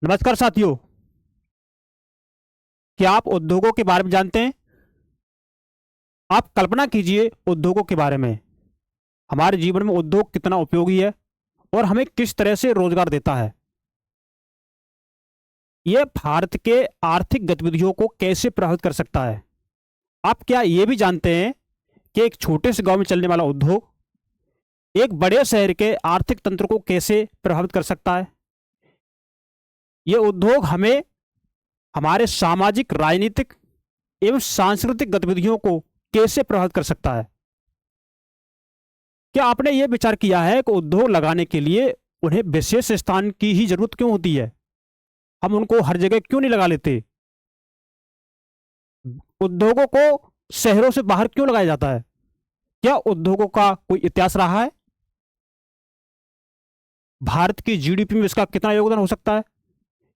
नमस्कार साथियों। क्या आप उद्योगों के बारे में जानते हैं? आप कल्पना कीजिए उद्योगों के बारे में। हमारे जीवन में उद्योग कितना उपयोगी है और हमें किस तरह से रोजगार देता है। यह भारत के आर्थिक गतिविधियों को कैसे प्रभावित कर सकता है। आप क्या ये भी जानते हैं कि एक छोटे से गांव में चलने वाला उद्योग एक बड़े शहर के आर्थिक तंत्र को कैसे प्रभावित कर सकता है। यह उद्योग हमें हमारे सामाजिक, राजनीतिक एवं सांस्कृतिक गतिविधियों को कैसे प्रभावित कर सकता है। क्या आपने ये विचार किया है कि उद्योग लगाने के लिए उन्हें विशेष स्थान की ही जरूरत क्यों होती है? हम उनको हर जगह क्यों नहीं लगा लेते? उद्योगों को शहरों से बाहर क्यों लगाया जाता है? क्या उद्योगों का कोई इतिहास रहा है? भारत की जीडीपी में इसका कितना योगदान हो सकता है?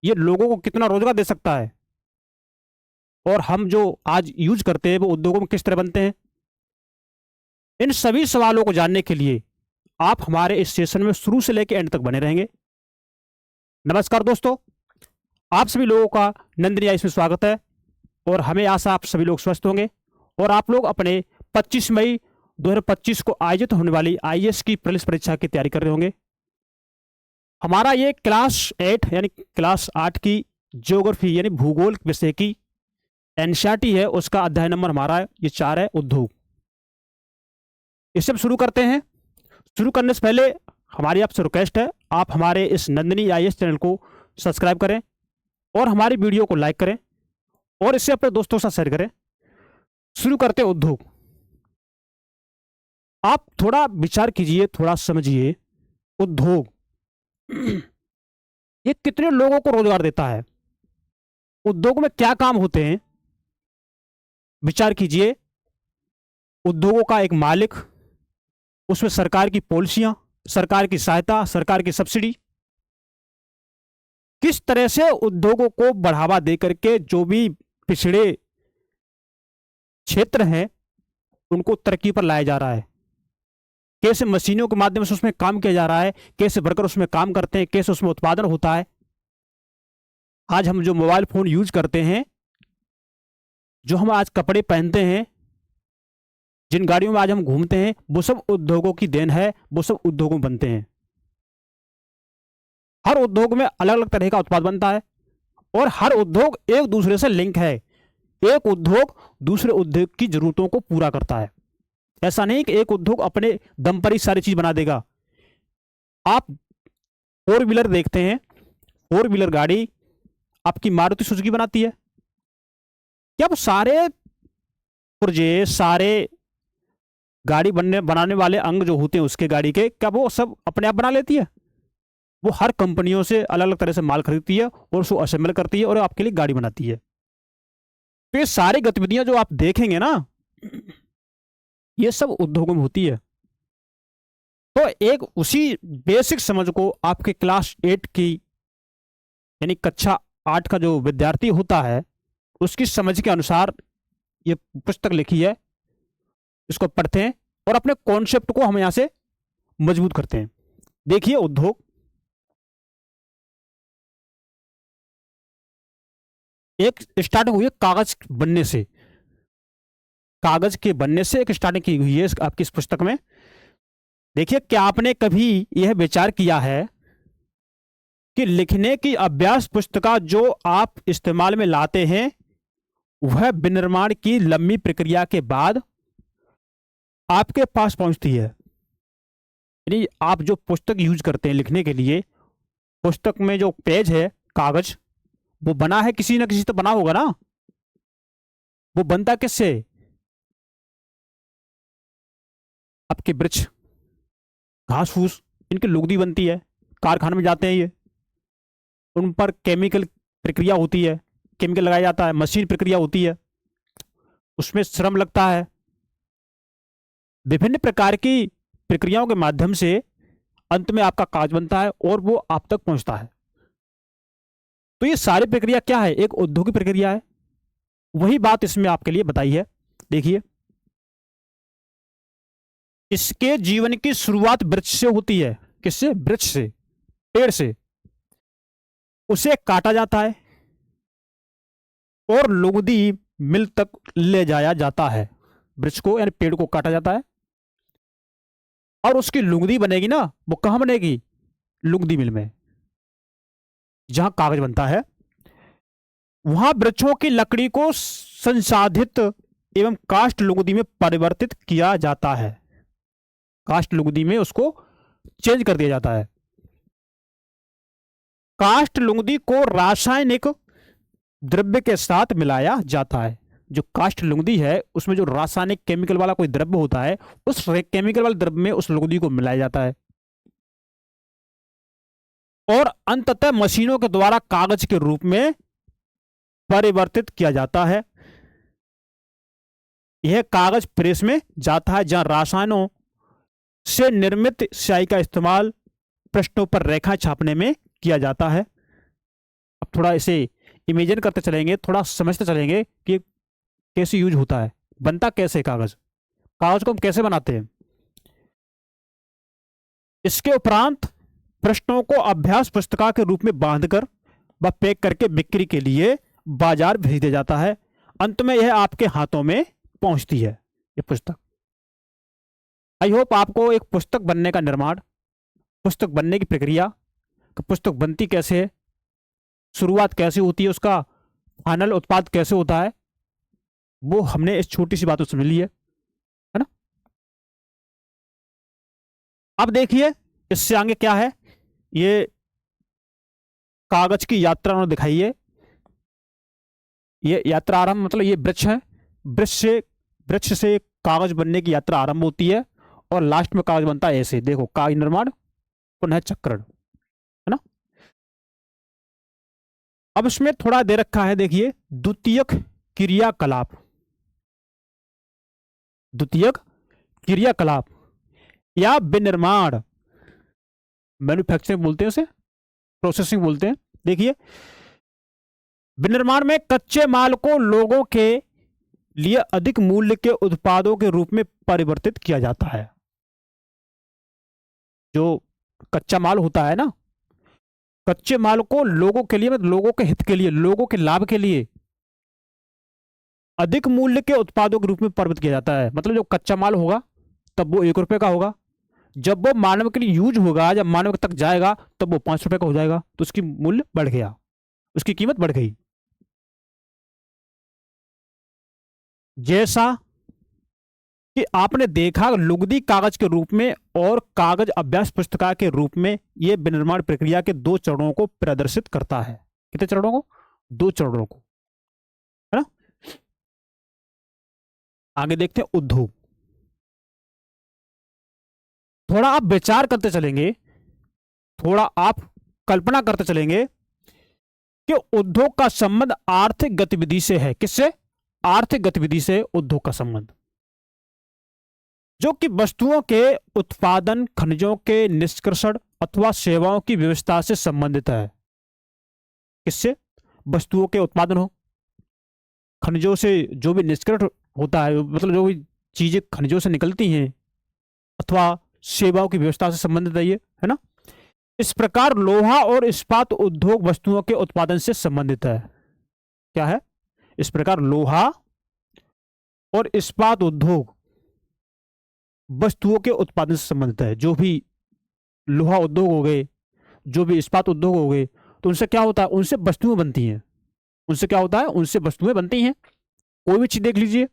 ये लोगों को कितना रोजगार दे सकता है? और हम जो आज यूज करते हैं वो उद्योगों में किस तरह बनते हैं? इन सभी सवालों को जानने के लिए आप हमारे इस सेशन में शुरू से लेकर एंड तक बने रहेंगे। नमस्कार दोस्तों, आप सभी लोगों का नंदिनी आइस में स्वागत है और हमें आशा आप सभी लोग स्वस्थ होंगे और आप लोग अपने 25 मई 2025 को आयोजित होने वाली आईएएस की पुलिस परीक्षा की तैयारी कर रहे होंगे। हमारा ये क्लास 8 यानी क्लास 8 की ज्योग्राफी यानी भूगोल विषय की एनसीईआरटी है, उसका अध्याय नंबर हमारा ये 4 है, उद्योग। इससे हम शुरू करते हैं। शुरू करने से पहले हमारी आपसे रिक्वेस्ट है, आप हमारे इस नंदिनी आईएएस चैनल को सब्सक्राइब करें और हमारी वीडियो को लाइक करें और इसे अपने दोस्तों के साथ शेयर करें। शुरू करते हैं उद्योग। आप थोड़ा विचार कीजिए, थोड़ा समझिए। उद्योग ये कितने लोगों को रोजगार देता है? उद्योग में क्या काम होते हैं? विचार कीजिए। उद्योगों का एक मालिक, उसमें सरकार की पॉलिसियां, सरकार की सहायता, सरकार की सब्सिडी, किस तरह से उद्योगों को बढ़ावा देकर के जो भी पिछड़े क्षेत्र हैं उनको तरक्की पर लाया जा रहा है। कैसे मशीनों के माध्यम से उसमें काम किया जा रहा है, कैसे वर्कर उसमें काम करते हैं, कैसे उसमें उत्पादन होता है। आज हम जो मोबाइल फोन यूज करते हैं, जो हम आज कपड़े पहनते हैं, जिन गाड़ियों में आज हम घूमते हैं, वो सब उद्योगों की देन है, वो सब उद्योगों में बनते हैं। हर उद्योग में अलग अलग तरह का उत्पाद बनता है और हर उद्योग एक दूसरे से लिंक है। एक उद्योग दूसरे उद्योग की जरूरतों को पूरा करता है। ऐसा नहीं कि एक उद्योग अपने दम पर ही सारी चीज बना देगा। आप फोर व्हीलर देखते हैं, फोर व्हीलर गाड़ी आपकी मारुति सुजुकी बनाती है। क्या वो सारे पुर्जे, सारे गाड़ी बनाने वाले अंग जो होते हैं उसके गाड़ी के, क्या वो सब अपने आप बना लेती है? वो हर कंपनियों से अलग अलग तरह से माल खरीदती है और उसको असेंबल करती है और आपके लिए गाड़ी बनाती है। तो ये सारी गतिविधियां जो आप देखेंगे ना, ये सब उद्योगों में होती है। तो एक उसी बेसिक समझ को आपके क्लास 8 की यानी कक्षा 8 का जो विद्यार्थी होता है उसकी समझ के अनुसार ये पुस्तक लिखी है। इसको पढ़ते हैं और अपने कॉन्सेप्ट को हम यहां से मजबूत करते हैं। देखिए, उद्योग एक स्टार्टिंग हुई है कागज बनने से। कागज के बनने से एक स्टार्टिंग की हुई है आपकी इस पुस्तक में। देखिए, क्या आपने कभी यह विचार किया है कि लिखने की अभ्यास पुस्तिका जो आप इस्तेमाल में लाते हैं वह विनिर्माण की लंबी प्रक्रिया के बाद आपके पास पहुंचती है। यानी आप जो पुस्तक यूज करते हैं लिखने के लिए, पुस्तक में जो पेज है, कागज, वो बना है किसी ना किसी तो बना होगा ना। वो बनता किससे? आपके वृक्ष, घास फूस, इनकी लुगदी बनती है। कारखाने में जाते हैं ये, उन पर केमिकल प्रक्रिया होती है, केमिकल लगाया जाता है, मशीन प्रक्रिया होती है, उसमें श्रम लगता है। विभिन्न प्रकार की प्रक्रियाओं के माध्यम से अंत में आपका कागज बनता है और वो आप तक पहुंचता है। तो ये सारी प्रक्रिया क्या है? एक औद्योगिक प्रक्रिया है। वही बात इसमें आपके लिए बताई है। देखिए, इसके जीवन की शुरुआत वृक्ष से होती है। किससे? वृक्ष से, पेड़ से। उसे काटा जाता है और लुगदी मिल तक ले जाया जाता है। वृक्ष को यानी पेड़ को काटा जाता है और उसकी लुगदी बनेगी ना, वो कहां बनेगी? लुगदी मिल में, जहां कागज बनता है। वहां वृक्षों की लकड़ी को संसाधित एवं काष्ठ लुगदी में परिवर्तित किया जाता है। काष्ठ लुगदी में उसको चेंज कर दिया जाता है। काष्ठ लुगदी को रासायनिक द्रव्य के साथ मिलाया जाता है। जो काष्ठ लुगदी है उसमें जो रासायनिक केमिकल वाला कोई द्रव्य होता है, उस केमिकल वाले द्रव्य में उस लुगदी को मिलाया जाता है और अंततः मशीनों के द्वारा कागज के रूप में परिवर्तित किया जाता है। यह कागज प्रेस में जाता है, जहां रसायनों से निर्मित स्याही का इस्तेमाल पृष्ठों पर रेखा छापने में किया जाता है। अब थोड़ा इसे इमेजिन करते चलेंगे, थोड़ा समझते चलेंगे कि कैसे यूज होता है, बनता कैसे कागज, कागज को हम कैसे बनाते हैं। इसके उपरांत पृष्ठों को अभ्यास पुस्तिका के रूप में बांधकर व पैक करके बिक्री के लिए बाजार भेज दिया जाता है। अंत में यह आपके हाथों में पहुंचती है, ये पुस्तक। आई होप आपको एक पुस्तक बनने का निर्माण, पुस्तक बनने की प्रक्रिया, पुस्तक बनती कैसे है, शुरुआत कैसे होती है, उसका फाइनल उत्पाद कैसे होता है, वो हमने इस छोटी सी बातों समझ ली है ना। अब देखिए इससे आगे क्या है। ये कागज की यात्रा उन्होंने दिखाई है। ये यात्रा आरंभ मतलब ये वृक्ष है, वृक्ष से कागज बनने की यात्रा आरंभ होती है और लास्ट में कागज बनता है ऐसे। देखो, कागज निर्माण पुनः चक्रण, है ना। अब इसमें थोड़ा दे रखा है, देखिए, द्वितीयक क्रियाकलाप। द्वितीयक क्रियाकलाप या विनिर्माण, मैन्युफैक्चरिंग बोलते हैं उसे, प्रोसेसिंग बोलते हैं। देखिए, विनिर्माण में कच्चे माल को लोगों के लिए अधिक मूल्य के उत्पादों के रूप में परिवर्तित किया जाता है। जो कच्चा माल होता है ना, कच्चे माल को लोगों के लिए, मतलब लोगों के हित के लिए, लोगों के लाभ के लिए अधिक मूल्य के उत्पादों के रूप में परिवर्तित किया जाता है। मतलब जो कच्चा माल होगा तब वो 1 रुपए का होगा, जब वो मानव के लिए यूज होगा, जब मानव तक जाएगा तब वो 5 रुपए का हो जाएगा, तो उसकी मूल्य बढ़ गया, उसकी कीमत बढ़ गई। जैसा कि आपने देखा, लुगदी कागज के रूप में और कागज अभ्यास पुस्तिका के रूप में, यह विनिर्माण प्रक्रिया के 2 चरणों को प्रदर्शित करता है। कितने चरणों को? 2 चरणों को, है ना। आगे देखते हैं उद्योग। थोड़ा आप विचार करते चलेंगे, थोड़ा आप कल्पना करते चलेंगे कि उद्योग का संबंध आर्थिक गतिविधि से है। किससे? आर्थिक गतिविधि से उद्योग का संबंध, जो कि वस्तुओं के उत्पादन, खनिजों के निष्कर्षण अथवा सेवाओं की व्यवस्था से संबंधित है। किससे? वस्तुओं के उत्पादन हो, खनिजों से जो भी निष्कर्षण होता है, मतलब जो भी चीजें खनिजों से निकलती हैं, अथवा सेवाओं की व्यवस्था से संबंधित है ये, है ना। इस प्रकार लोहा और इस्पात उद्योग वस्तुओं के उत्पादन से संबंधित है। क्या है? इस प्रकार लोहा और इस्पात उद्योग वस्तुओं के उत्पादन से संबंधित है। जो भी लोहा उद्योग हो गए, जो भी इस्पात उद्योग हो गए, तो उनसे क्या होता है? उनसे वस्तुएं बनती हैं। उनसे क्या होता है? उनसे वस्तुएं बनती हैं। कोई भी चीज देख लीजिए,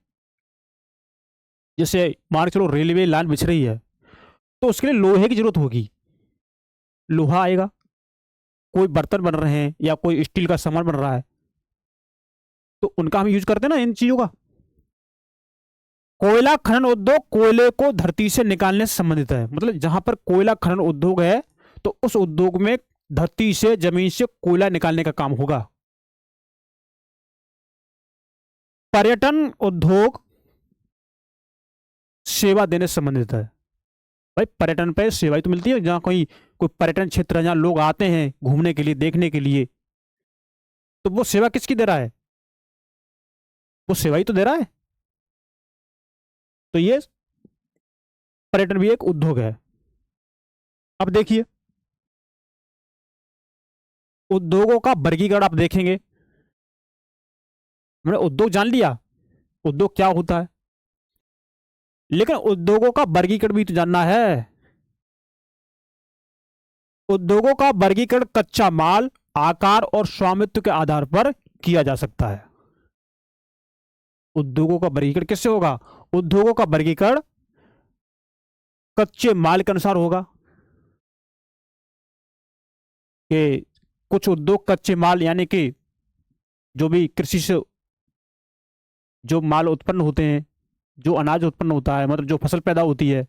जैसे मान के चलो रेलवे लाइन बिछ रही है, तो उसके लिए लोहे की जरूरत होगी, लोहा आएगा। कोई बर्तन बन रहे हैं या कोई स्टील का सामान बन रहा है, तो उनका हम यूज करते हैं ना, इन चीजों का। कोयला खनन उद्योग कोयले को धरती से निकालने से संबंधित है। मतलब जहां पर कोयला खनन उद्योग है, तो उस उद्योग में धरती से, जमीन से कोयला निकालने का काम होगा। पर्यटन उद्योग सेवा देने से संबंधित है। भाई पर्यटन पे सेवाएं तो मिलती है, जहां कोई कोई पर्यटन क्षेत्र है, जहां लोग आते हैं घूमने के लिए, देखने के लिए, तो वो सेवा किसकी दे रहा है? वो सेवा ही तो दे रहा है। तो ये पर्यटन भी एक उद्योग है। अब देखिए, उद्योगों का वर्गीकरण आप देखेंगे। हमने उद्योग जान लिया, उद्योग क्या होता है, लेकिन उद्योगों का वर्गीकरण भी तो जानना है। उद्योगों का वर्गीकरण कच्चा माल, आकार और स्वामित्व के आधार पर किया जा सकता है। उद्योगों का वर्गीकरण किससे होगा? उद्योगों का वर्गीकरण कच्चे माल के अनुसार होगा कि कुछ उद्योग कच्चे माल यानी कि जो भी कृषि से जो माल उत्पन्न होते हैं, जो अनाज उत्पन्न होता है, मतलब जो फसल पैदा होती है,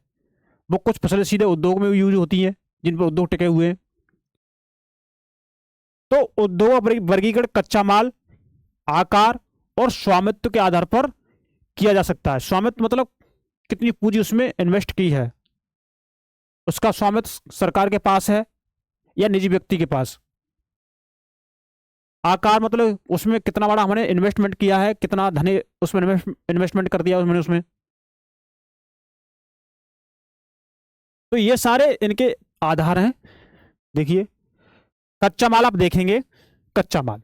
वो कुछ फसलें सीधे उद्योग में भी यूज होती हैं जिन पर उद्योग टिके हुए हैं। तो उद्योग वर्गीकरण कच्चा माल, आकार और स्वामित्व के आधार पर किया जा सकता है। स्वामित्व मतलब कितनी पूंजी उसमें इन्वेस्ट की है, उसका स्वामित्व सरकार के पास है या निजी व्यक्ति के पास। आकार मतलब उसमें कितना बड़ा हमने इन्वेस्टमेंट किया है, कितना धन उसमें इन्वेस्टमेंट कर दिया उसमें उसमें तो ये सारे इनके आधार हैं। देखिए, कच्चा माल आप देखेंगे, कच्चा माल,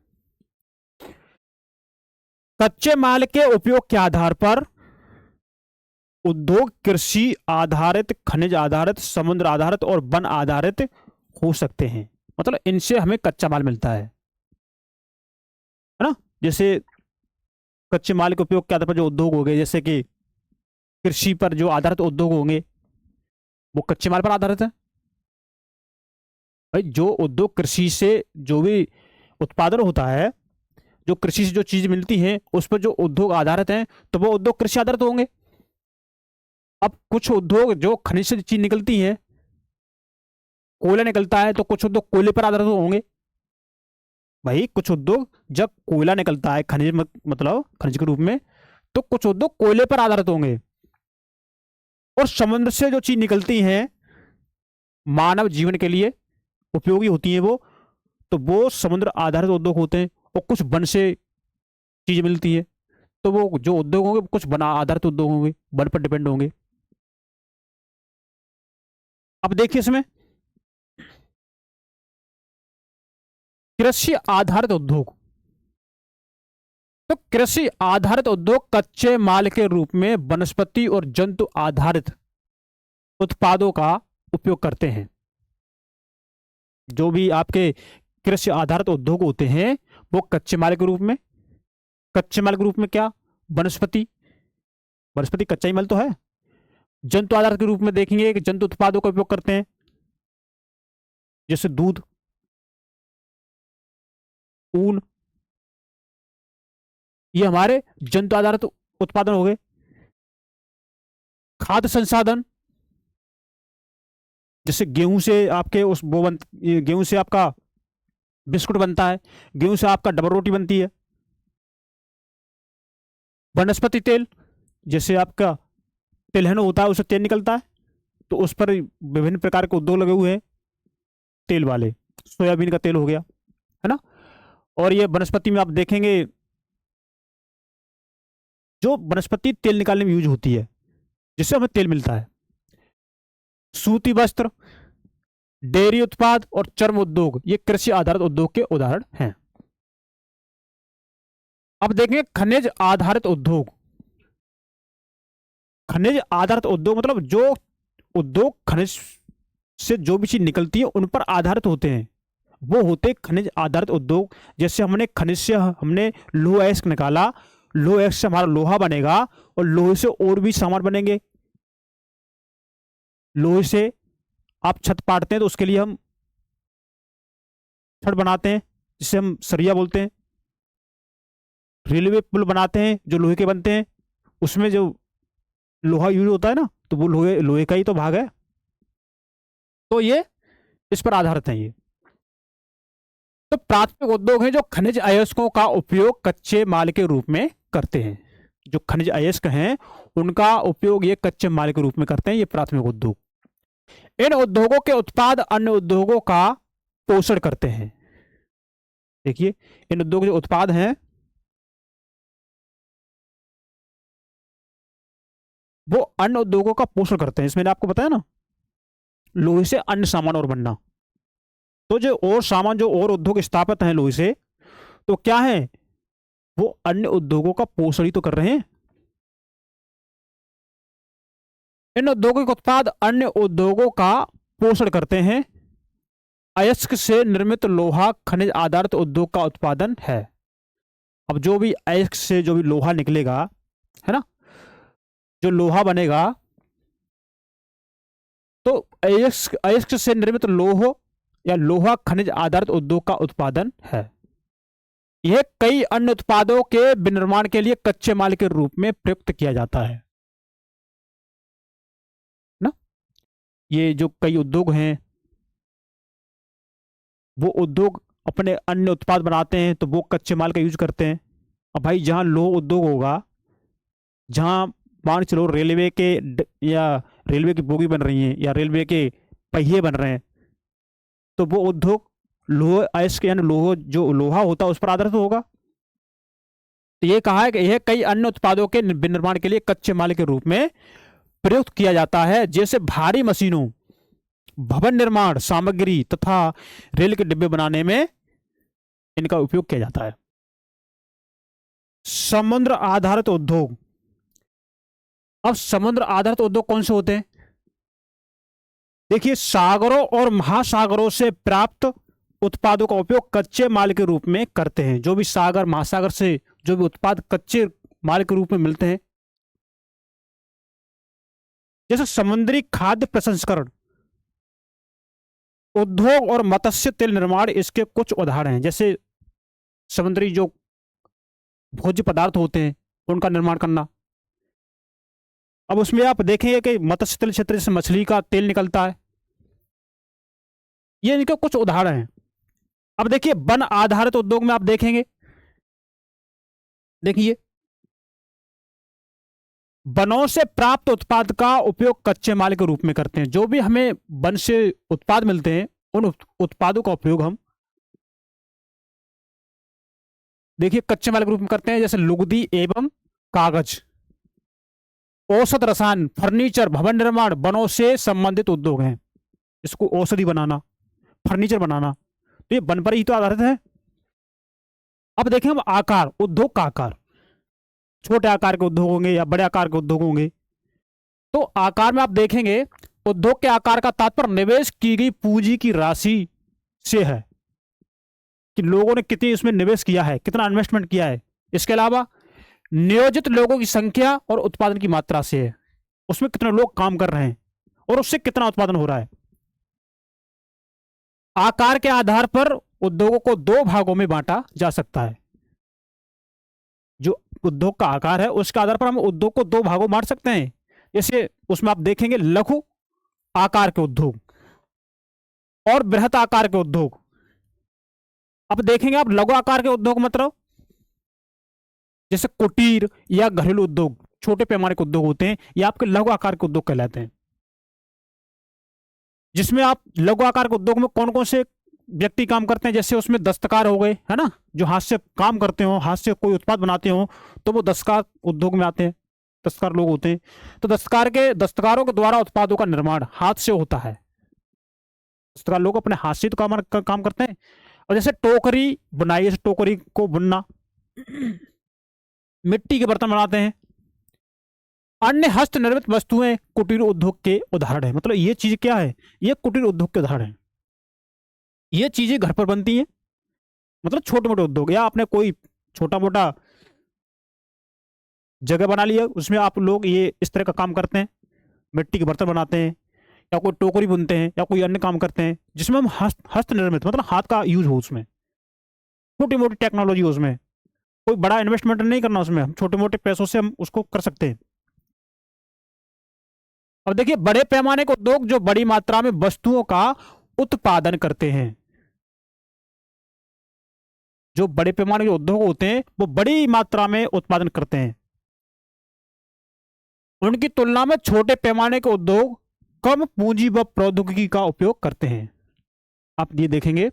कच्चे माल के उपयोग के आधार पर उद्योग कृषि आधारित, खनिज आधारित, समुद्र आधारित और वन आधारित हो सकते हैं। मतलब इनसे हमें कच्चा माल मिलता है ना। जैसे कच्चे माल के उपयोग के आधार पर जो उद्योग हो गए, जैसे कि कृषि पर जो आधारित उद्योग होंगे वो कच्चे माल पर आधारित है। भाई जो उद्योग कृषि से जो भी उत्पादन होता है, जो कृषि से जो चीज मिलती है उस पर जो उद्योग आधारित हैं, तो वो उद्योग कृषि आधारित होंगे। अब कुछ उद्योग जो खनिज से चीज निकलती है, कोयला निकलता है, तो कुछ उद्योग कोयले पर आधारित होंगे। भाई कुछ उद्योग जब कोयला निकलता है खनिज मतलब खनिज के रूप में, तो कुछ उद्योग कोयले पर आधारित होंगे। और समुद्र से जो चीज निकलती है मानव जीवन के लिए उपयोगी होती है वो, तो वो समुद्र आधारित उद्योग होते हैं। और कुछ वन से चीज मिलती है, तो वो जो उद्योग होंगे कुछ वन आधारित उद्योग होंगे, वन पर डिपेंड होंगे। अब देखिए इसमें कृषि आधारित उद्योग, तो कृषि आधारित उद्योग कच्चे माल के रूप में वनस्पति और जंतु आधारित उत्पादों का उपयोग करते हैं। जो भी आपके कृषि आधारित उद्योग होते हैं वो कच्चे माल के रूप में, कच्चे माल के रूप में क्या, वनस्पति, वनस्पति कच्चा ही माल तो है। जंतु आधारित के रूप में देखेंगे कि जंतु उत्पादों का उपयोग करते हैं, जैसे दूध, ऊन, ये हमारे जंतु आधारित उत्पादन हो गए। खाद्य संसाधन, जैसे गेहूं से आपके उस वो गेहूं से आपका बिस्कुट बनता है, गेहूं से आपका डबल रोटी बनती है। वनस्पति तेल, जैसे आपका तिलहन होता है उससे तेल निकलता है, तो उस पर विभिन्न प्रकार के उद्योग लगे हुए हैं तेल वाले। सोयाबीन का तेल हो गया, है ना। और ये वनस्पति में आप देखेंगे जो वनस्पति तेल निकालने में यूज होती है, जिससे हमें तेल मिलता है। सूती वस्त्र, डेयरी उत्पाद और चर्म उद्योग, ये कृषि आधारित उद्योग के उदाहरण हैं। अब देखेंगे खनिज आधारित उद्योग। खनिज आधारित उद्योग मतलब जो उद्योग खनिज से जो भी चीज निकलती है उन पर आधारित होते हैं, वो होते खनिज आधारित उद्योग। जैसे हमने खनिज से हमने लोह अयस्क निकाला, लोह अयस्क से हमारा लोहा बनेगा और लोहे से और भी सामान बनेंगे। लोहे से आप छत पाटते हैं तो उसके लिए हम छड़ बनाते हैं जिसे हम सरिया बोलते हैं। रेलवे पुल बनाते हैं जो लोहे के बनते हैं, उसमें जो लोहा यूज होता है ना, तो वो लोहे लोहे का ही तो भाग है। तो ये इस पर आधारित है। ये तो प्राथमिक उद्योग है जो खनिज अयस्कों का उपयोग कच्चे माल के रूप में करते हैं। जो खनिज अयस्क हैं उनका उपयोग ये कच्चे माल के रूप में करते हैं, ये प्राथमिक उद्योग। इन उद्योगों के उत्पाद अन्य उद्योगों का पोषण करते हैं। देखिए, इन उद्योग जो उत्पाद हैं वो अन्य उद्योगों का पोषण करते हैं। इसमें आपको बताया ना, लोहे से अन्य सामान और बनना, तो जो और सामान, जो और उद्योग स्थापित हैं लोहे से, तो क्या है, वो अन्य उद्योगों का पोषण ही तो कर रहे हैं। इन औद्योगिक उत्पाद अन्य उद्योगों का पोषण करते हैं। अयस्क से निर्मित लोहा खनिज आधारित उद्योग का उत्पादन है। अब जो भी अयस्क से जो भी लोहा निकलेगा, है ना, जो लोहा बनेगा, तो अयस्क अयस्क से निर्मित लोह या लोहा खनिज आधारित उद्योग का उत्पादन है। यह कई अन्य उत्पादों के विनिर्माण के लिए कच्चे माल के रूप में प्रयुक्त किया जाता है ना। ये जो कई उद्योग हैं, वो उद्योग अपने अन्य उत्पाद बनाते हैं, तो वो कच्चे माल का यूज करते हैं। अब भाई जहां लोह उद्योग होगा, जहां मान के चलो रेलवे के या रेलवे की बोगी बन रही है या रेलवे के पहिए बन रहे हैं, तो वो उद्योग लोह अयस्क यानी लोह जो लोहा होता है उस पर आधारित होगा। तो ये कहा है कि यह कई अन्य उत्पादों के विनिर्माण के लिए कच्चे माल के रूप में प्रयुक्त किया जाता है, जैसे भारी मशीनों, भवन निर्माण सामग्री तथा रेल के डिब्बे बनाने में इनका उपयोग किया जाता है। समुद्र आधारित उद्योग। अब समुद्र आधारित उद्योग कौन से होते हैं? देखिए, सागरों और महासागरों से प्राप्त उत्पादों का उपयोग कच्चे माल के रूप में करते हैं। जो भी सागर महासागर से जो भी उत्पाद कच्चे माल के रूप में मिलते हैं, जैसे समुद्री खाद्य प्रसंस्करण उद्योग और मत्स्य तेल निर्माण इसके कुछ उदाहरण हैं। जैसे समुद्री जो भोज्य पदार्थ होते हैं उनका निर्माण करना। अब उसमें आप देखेंगे कि मत्स्य तेल क्षेत्र से मछली का तेल निकलता है। ये इनके कुछ उदाहरण हैं। अब देखिए, वन आधारित उद्योग में आप देखेंगे, देखिए, वनों से प्राप्त उत्पाद का उपयोग कच्चे माल के रूप में करते हैं। जो भी हमें वन से उत्पाद मिलते हैं, उन उत्पादों का उपयोग हम देखिए कच्चे माल के रूप में करते हैं। जैसे लुगदी एवं कागज, औषध रसायन, फर्नीचर, भवन निर्माण वनों से संबंधित उद्योग हैं। इसको औषधि बनाना, फर्नीचर बनाना, तो ये वन पर ही तो आधारित है। अब देखें हम आकार, उद्योग का आकार, छोटे आकार के उद्योग होंगे या बड़े आकार के उद्योग होंगे। तो आकार में आप देखेंगे, उद्योग के आकार का तात्पर्य निवेश की गई पूंजी की राशि से है, कि लोगों ने कितनी इसमें निवेश किया है, कितना इन्वेस्टमेंट किया है। इसके अलावा नियोजित लोगों की संख्या और उत्पादन की मात्रा से है, उसमें कितने लोग काम कर रहे हैं और उससे कितना उत्पादन हो रहा है। आकार के आधार पर उद्योगों को दो भागों में बांटा जा सकता है। जो उद्योग का आकार है उसके आधार पर हम उद्योग को दो भागों में बांट सकते हैं। जैसे उसमें आप देखेंगे लघु आकार के उद्योग और बृहत आकार के उद्योग। अब देखेंगे आप लघु आकार के उद्योग मतलब जैसे कुटीर या घरेलू उद्योग, छोटे पैमाने के उद्योग होते हैं, ये आपके लघु आकार के उद्योग कहलाते हैं। जिसमें आप लघु आकार के उद्योग में कौन कौन से व्यक्ति काम करते हैं, जैसे उसमें दस्तकार हो गए, है ना, जो हाथ से काम करते हो, हाथ से कोई उत्पाद बनाते हो, तो वो दस्तकार उद्योग में आते हैं, दस्तकार लोग होते हैं। तो दस्तकारों के द्वारा उत्पादों का निर्माण हाथ से होता है। दस्तकार लोग अपने हाथ से तो काम करते हैं। और जैसे टोकरी बुनाई, जैसे टोकरी को बुनना, मिट्टी के बर्तन बनाते हैं। अन्य हस्त निर्मित वस्तुएं कुटीर उद्योग के उदाहरण है। मतलब ये चीज क्या है, ये कुटीर उद्योग के उदाहरण है। ये चीजें घर पर बनती हैं, मतलब छोटे मोटे उद्योग, या आपने कोई छोटा मोटा जगह बना लिया, उसमें आप लोग ये इस तरह का काम करते हैं, मिट्टी के बर्तन बनाते हैं या कोई टोकरी बुनते हैं या कोई अन्य काम करते हैं, जिसमें हम हस्त निर्मित मतलब हाथ का यूज हो, उसमें छोटी मोटी टेक्नोलॉजी हो, उसमें कोई बड़ा इन्वेस्टमेंट नहीं करना, उसमें हम छोटे मोटे पैसों से हम उसको कर सकते हैं। अब देखिए, बड़े पैमाने के उद्योग जो बड़ी मात्रा में वस्तुओं का उत्पादन करते हैं। जो बड़े पैमाने के उद्योग होते हैं वो बड़ी मात्रा में उत्पादन करते हैं। उनकी तुलना में छोटे पैमाने के उद्योग कम पूंजी व प्रौद्योगिकी का उपयोग करते हैं। आप ये देखेंगे,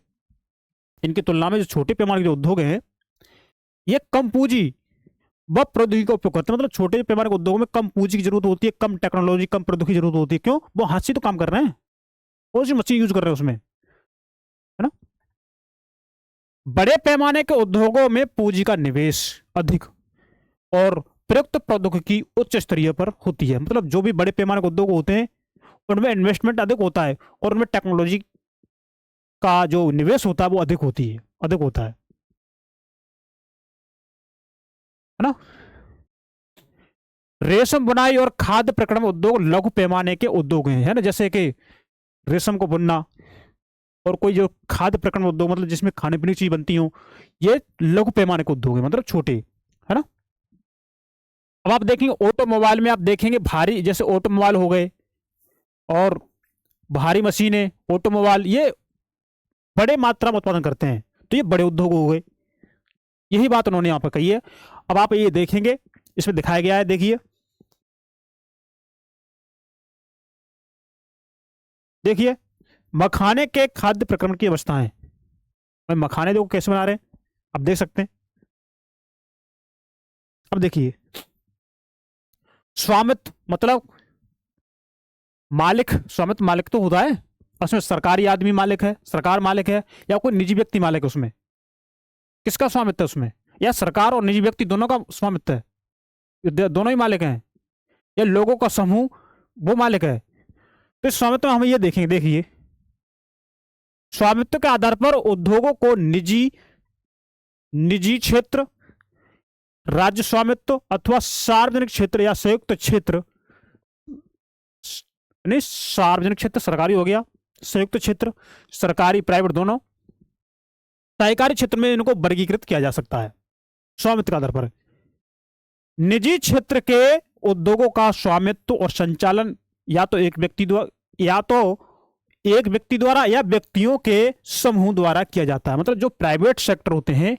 इनकी तुलना में जो छोटे पैमाने के उद्योग हैं ये कम पूंजी व प्रौद्योगिकी का उपयोग करते हैं। मतलब छोटे पैमाने के उद्योगों में कम पूंजी की जरूरत होती है, कम टेक्नोलॉजी, कम प्रौद्योगिकी की जरूरत होती है। क्यों? वो हाथ से तो काम कर रहे हैं, कौन सी मशीन यूज कर रहे हैं उसमें, है ना। बड़े पैमाने के उद्योगों में पूंजी का निवेश अधिक और प्रयुक्त प्रौद्योगिकी उच्च स्तरीय पर होती है। मतलब जो भी बड़े पैमाने के उद्योग होते हैं उनमें इन्वेस्टमेंट अधिक होता है और उनमें टेक्नोलॉजी का जो निवेश होता है वो अधिक होता है ना। रेशम बुनाई और खाद्य प्रक्रम उद्योग लघु पैमाने के उद्योग हैं, है ना, जैसे कि रेशम को बुनना और कोई जो खाद्य प्रक्रम उद्योग मतलब जिसमें खाने पीने की चीज बनती हो, ये लघु पैमाने के उद्योग है, मतलब छोटे, है ना। अब आप देखेंगे ऑटोमोबाइल में, आप देखेंगे भारी जैसे ऑटोमोबाइल हो गए और भारी मशीनें, ऑटोमोबाइल, ये बड़े मात्रा में उत्पादन करते हैं, तो ये बड़े उद्योग हो गए। यही बात उन्होंने यहाँ पर कही है। अब आप ये देखेंगे इसमें दिखाया गया है, देखिए देखिए मखाने के खाद्य प्रक्रमण की अवस्थाएं। मखाने देखो कैसे बना रहे हैं, आप देख सकते हैं। अब देखिए स्वामित्व मतलब मालिक, स्वामित्व मालिक तो होता है, उसमें सरकारी आदमी मालिक है, सरकार मालिक है, या कोई निजी व्यक्ति मालिक है, उसमें किसका स्वामित्व है उसमें, या सरकार और निजी व्यक्ति दोनों का स्वामित्व है, दोनों ही मालिक हैं, या लोगों का समूह वो मालिक है। तो इस स्वामित्व में हम ये देखेंगे, देखिए स्वामित्व के आधार पर उद्योगों को निजी निजी क्षेत्र, राज्य स्वामित्व अथवा सार्वजनिक क्षेत्र या संयुक्त क्षेत्र, नहीं सार्वजनिक क्षेत्र सरकारी हो गया, संयुक्त क्षेत्र सरकारी प्राइवेट दोनों, सहकारी क्षेत्र में इनको वर्गीकृत किया जा सकता है स्वामित्व के आधार पर। निजी क्षेत्र के उद्योगों का स्वामित्व और संचालन या तो एक व्यक्ति द्वारा या व्यक्तियों के समूह द्वारा किया जाता है। मतलब जो प्राइवेट सेक्टर होते हैं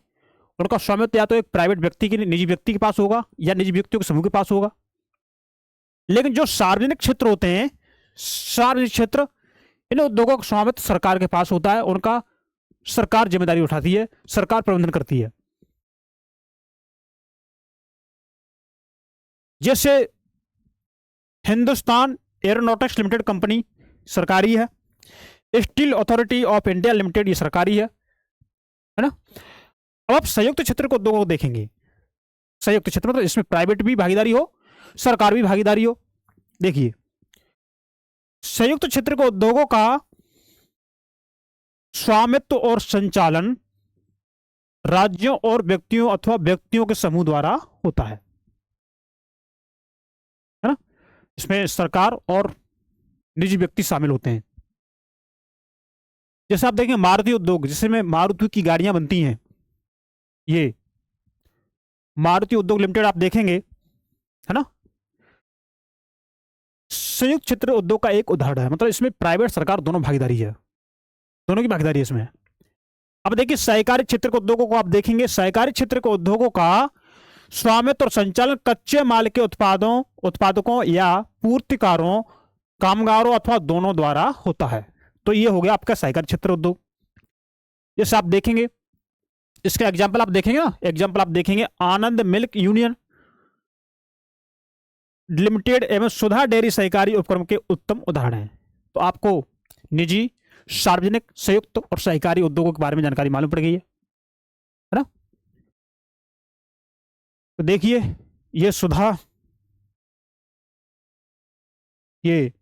उनका स्वामित्व या तो एक प्राइवेट व्यक्ति के, निजी व्यक्ति के पास होगा या निजी व्यक्तियों के समूह के पास होगा। लेकिन जो सार्वजनिक क्षेत्र होते हैं, सार्वजनिक क्षेत्र, इन उद्योगों का स्वामित्व सरकार के पास होता है, उनका सरकार जिम्मेदारी उठाती है, सरकार प्रबंधन करती है। जैसे हिंदुस्तान एरोनॉटिक्स लिमिटेड कंपनी सरकारी है, steel authority of India limited ये सरकारी है ना। अब आप संयुक्त क्षेत्र के उद्योगों को देखेंगे, संयुक्त क्षेत्र मतलब इसमें प्राइवेट भी भागीदारी हो, सरकार भी भागीदारी हो। देखिए संयुक्त क्षेत्र के उद्योगों का स्वामित्व और संचालन राज्यों और व्यक्तियों अथवा व्यक्तियों के समूह द्वारा होता है ना। इसमें सरकार और निजी व्यक्ति शामिल होते हैं। जैसे आप देखें मारुति उद्योग, जिसमें मारुति की गाड़ियां बनती हैं, ये मारुति उद्योग लिमिटेड आप देखेंगे, है ना, संयुक्त क्षेत्र उद्योग का एक उदाहरण है। मतलब इसमें प्राइवेट सरकार दोनों भागीदारी है, दोनों की भागीदारी है इसमें। अब देखिए सहकारी क्षेत्र के उद्योगों को आप देखेंगे, सहकारी क्षेत्र के उद्योगों का स्वामित्व और संचालन कच्चे माल के उत्पादकों या पूर्तिकारों, कामगारों अथवा दोनों द्वारा होता है। तो ये हो गया आपका सहकारी क्षेत्र उद्योग। जैसे आप देखेंगे इसका एग्जाम्पल आप देखेंगे ना, एग्जाम्पल आप देखेंगे आनंद मिल्क यूनियन लिमिटेड एवं सुधा डेयरी सहकारी उपक्रम के उत्तम उदाहरण हैं। तो आपको निजी, सार्वजनिक, संयुक्त और सहकारी उद्योगों के बारे में जानकारी मालूम पड़ गई है ना। तो देखिए ये सुधा, ये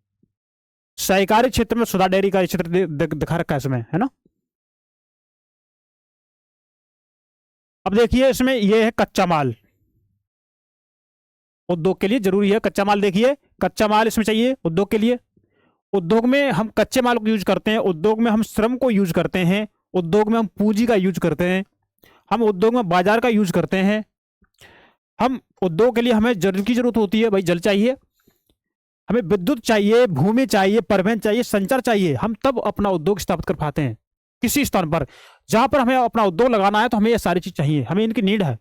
सहकारी क्षेत्र में सुधा डेयरी का चित्र दिखा रखा है इसमें, है ना। अब देखिए इसमें ये है कच्चा माल, उद्योग के लिए जरूरी है कच्चा माल। देखिए कच्चा माल इसमें चाहिए उद्योग के लिए। उद्योग में हम कच्चे माल को यूज करते हैं, उद्योग में हम श्रम को यूज करते हैं, उद्योग में हम पूंजी का यूज करते हैं, हम उद्योग में बाजार का यूज करते हैं। हम उद्योग के लिए हमें जल की जरूरत होती है, भाई जल चाहिए, हमें विद्युत चाहिए, भूमि चाहिए, परिवहन चाहिए, संचार चाहिए। हम तब अपना उद्योग स्थापित कर पाते हैं किसी स्थान पर जहां पर हमें अपना उद्योग लगाना है, तो हमें ये सारी चीज चाहिए, हमें इनकी नीड है।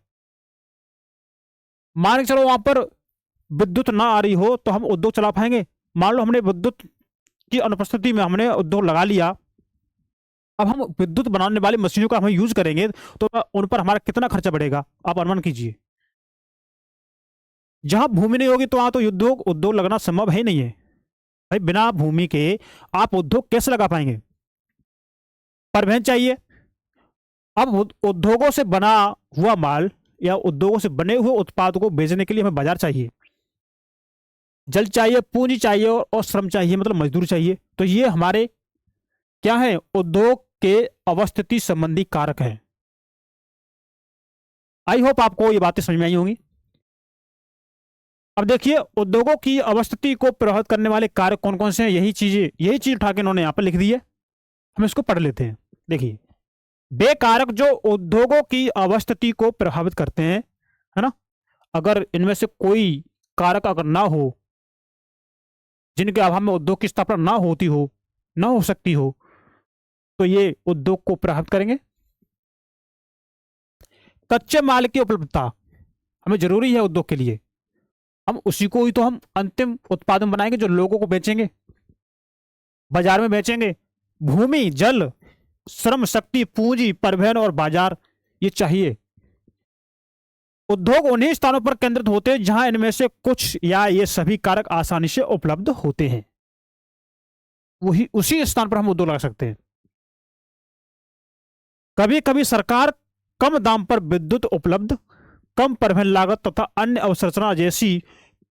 मान के चलो वहां पर विद्युत ना आ रही हो तो हम उद्योग चला पाएंगे। मान लो हमने विद्युत की अनुपस्थिति में हमने उद्योग लगा लिया, अब हम विद्युत बनाने वाली मशीनों का हम यूज करेंगे तो उन पर हमारा कितना खर्चा बढ़ेगा, आप अनुमान कीजिए। जहां भूमि नहीं होगी तो वहां तो उद्योग लगना संभव है नहीं है भाई। बिना भूमि के आप उद्योग कैसे लगा पाएंगे। परिवहन चाहिए, अब उद्योगों से बना हुआ माल या उद्योगों से बने हुए उत्पाद को बेचने के लिए हमें बाजार चाहिए, जल चाहिए, पूंजी चाहिए और श्रम चाहिए, मतलब मजदूर चाहिए। तो ये हमारे क्या है, उद्योग के अवस्थिति संबंधी कारक हैं। आई होप आपको ये बातें समझ में आई होंगी। अब देखिए उद्योगों की अवस्थिति को प्रभावित करने वाले कारक कौन कौन से हैं, यही चीज उठा के इन्होंने यहां पर लिख दी है। हम इसको पढ़ लेते हैं। देखिए वे कारक जो उद्योगों की अवस्थिति को प्रभावित करते हैं, है ना, अगर इनमें से कोई कारक अगर ना हो, जिनके अभाव में उद्योग की स्थापना ना होती हो, ना हो सकती हो, तो ये उद्योग को प्रभावित करेंगे। कच्चे माल की उपलब्धता हमें जरूरी है उद्योग के लिए, हम उसी को ही तो हम अंतिम उत्पादन बनाएंगे जो लोगों को बेचेंगे, बाजार में बेचेंगे। भूमि, जल, श्रम शक्ति, पूंजी, परिवहन और बाजार, ये चाहिए। उद्योग उन्हीं स्थानों पर केंद्रित होते हैं जहां इनमें से कुछ या ये सभी कारक आसानी से उपलब्ध होते हैं, वही उसी स्थान पर हम उद्योग लगा सकते हैं। कभी कभी सरकार कम दाम पर विद्युत उपलब्ध, कम परिवहन लागत तथा अन्य अवसंरचना जैसी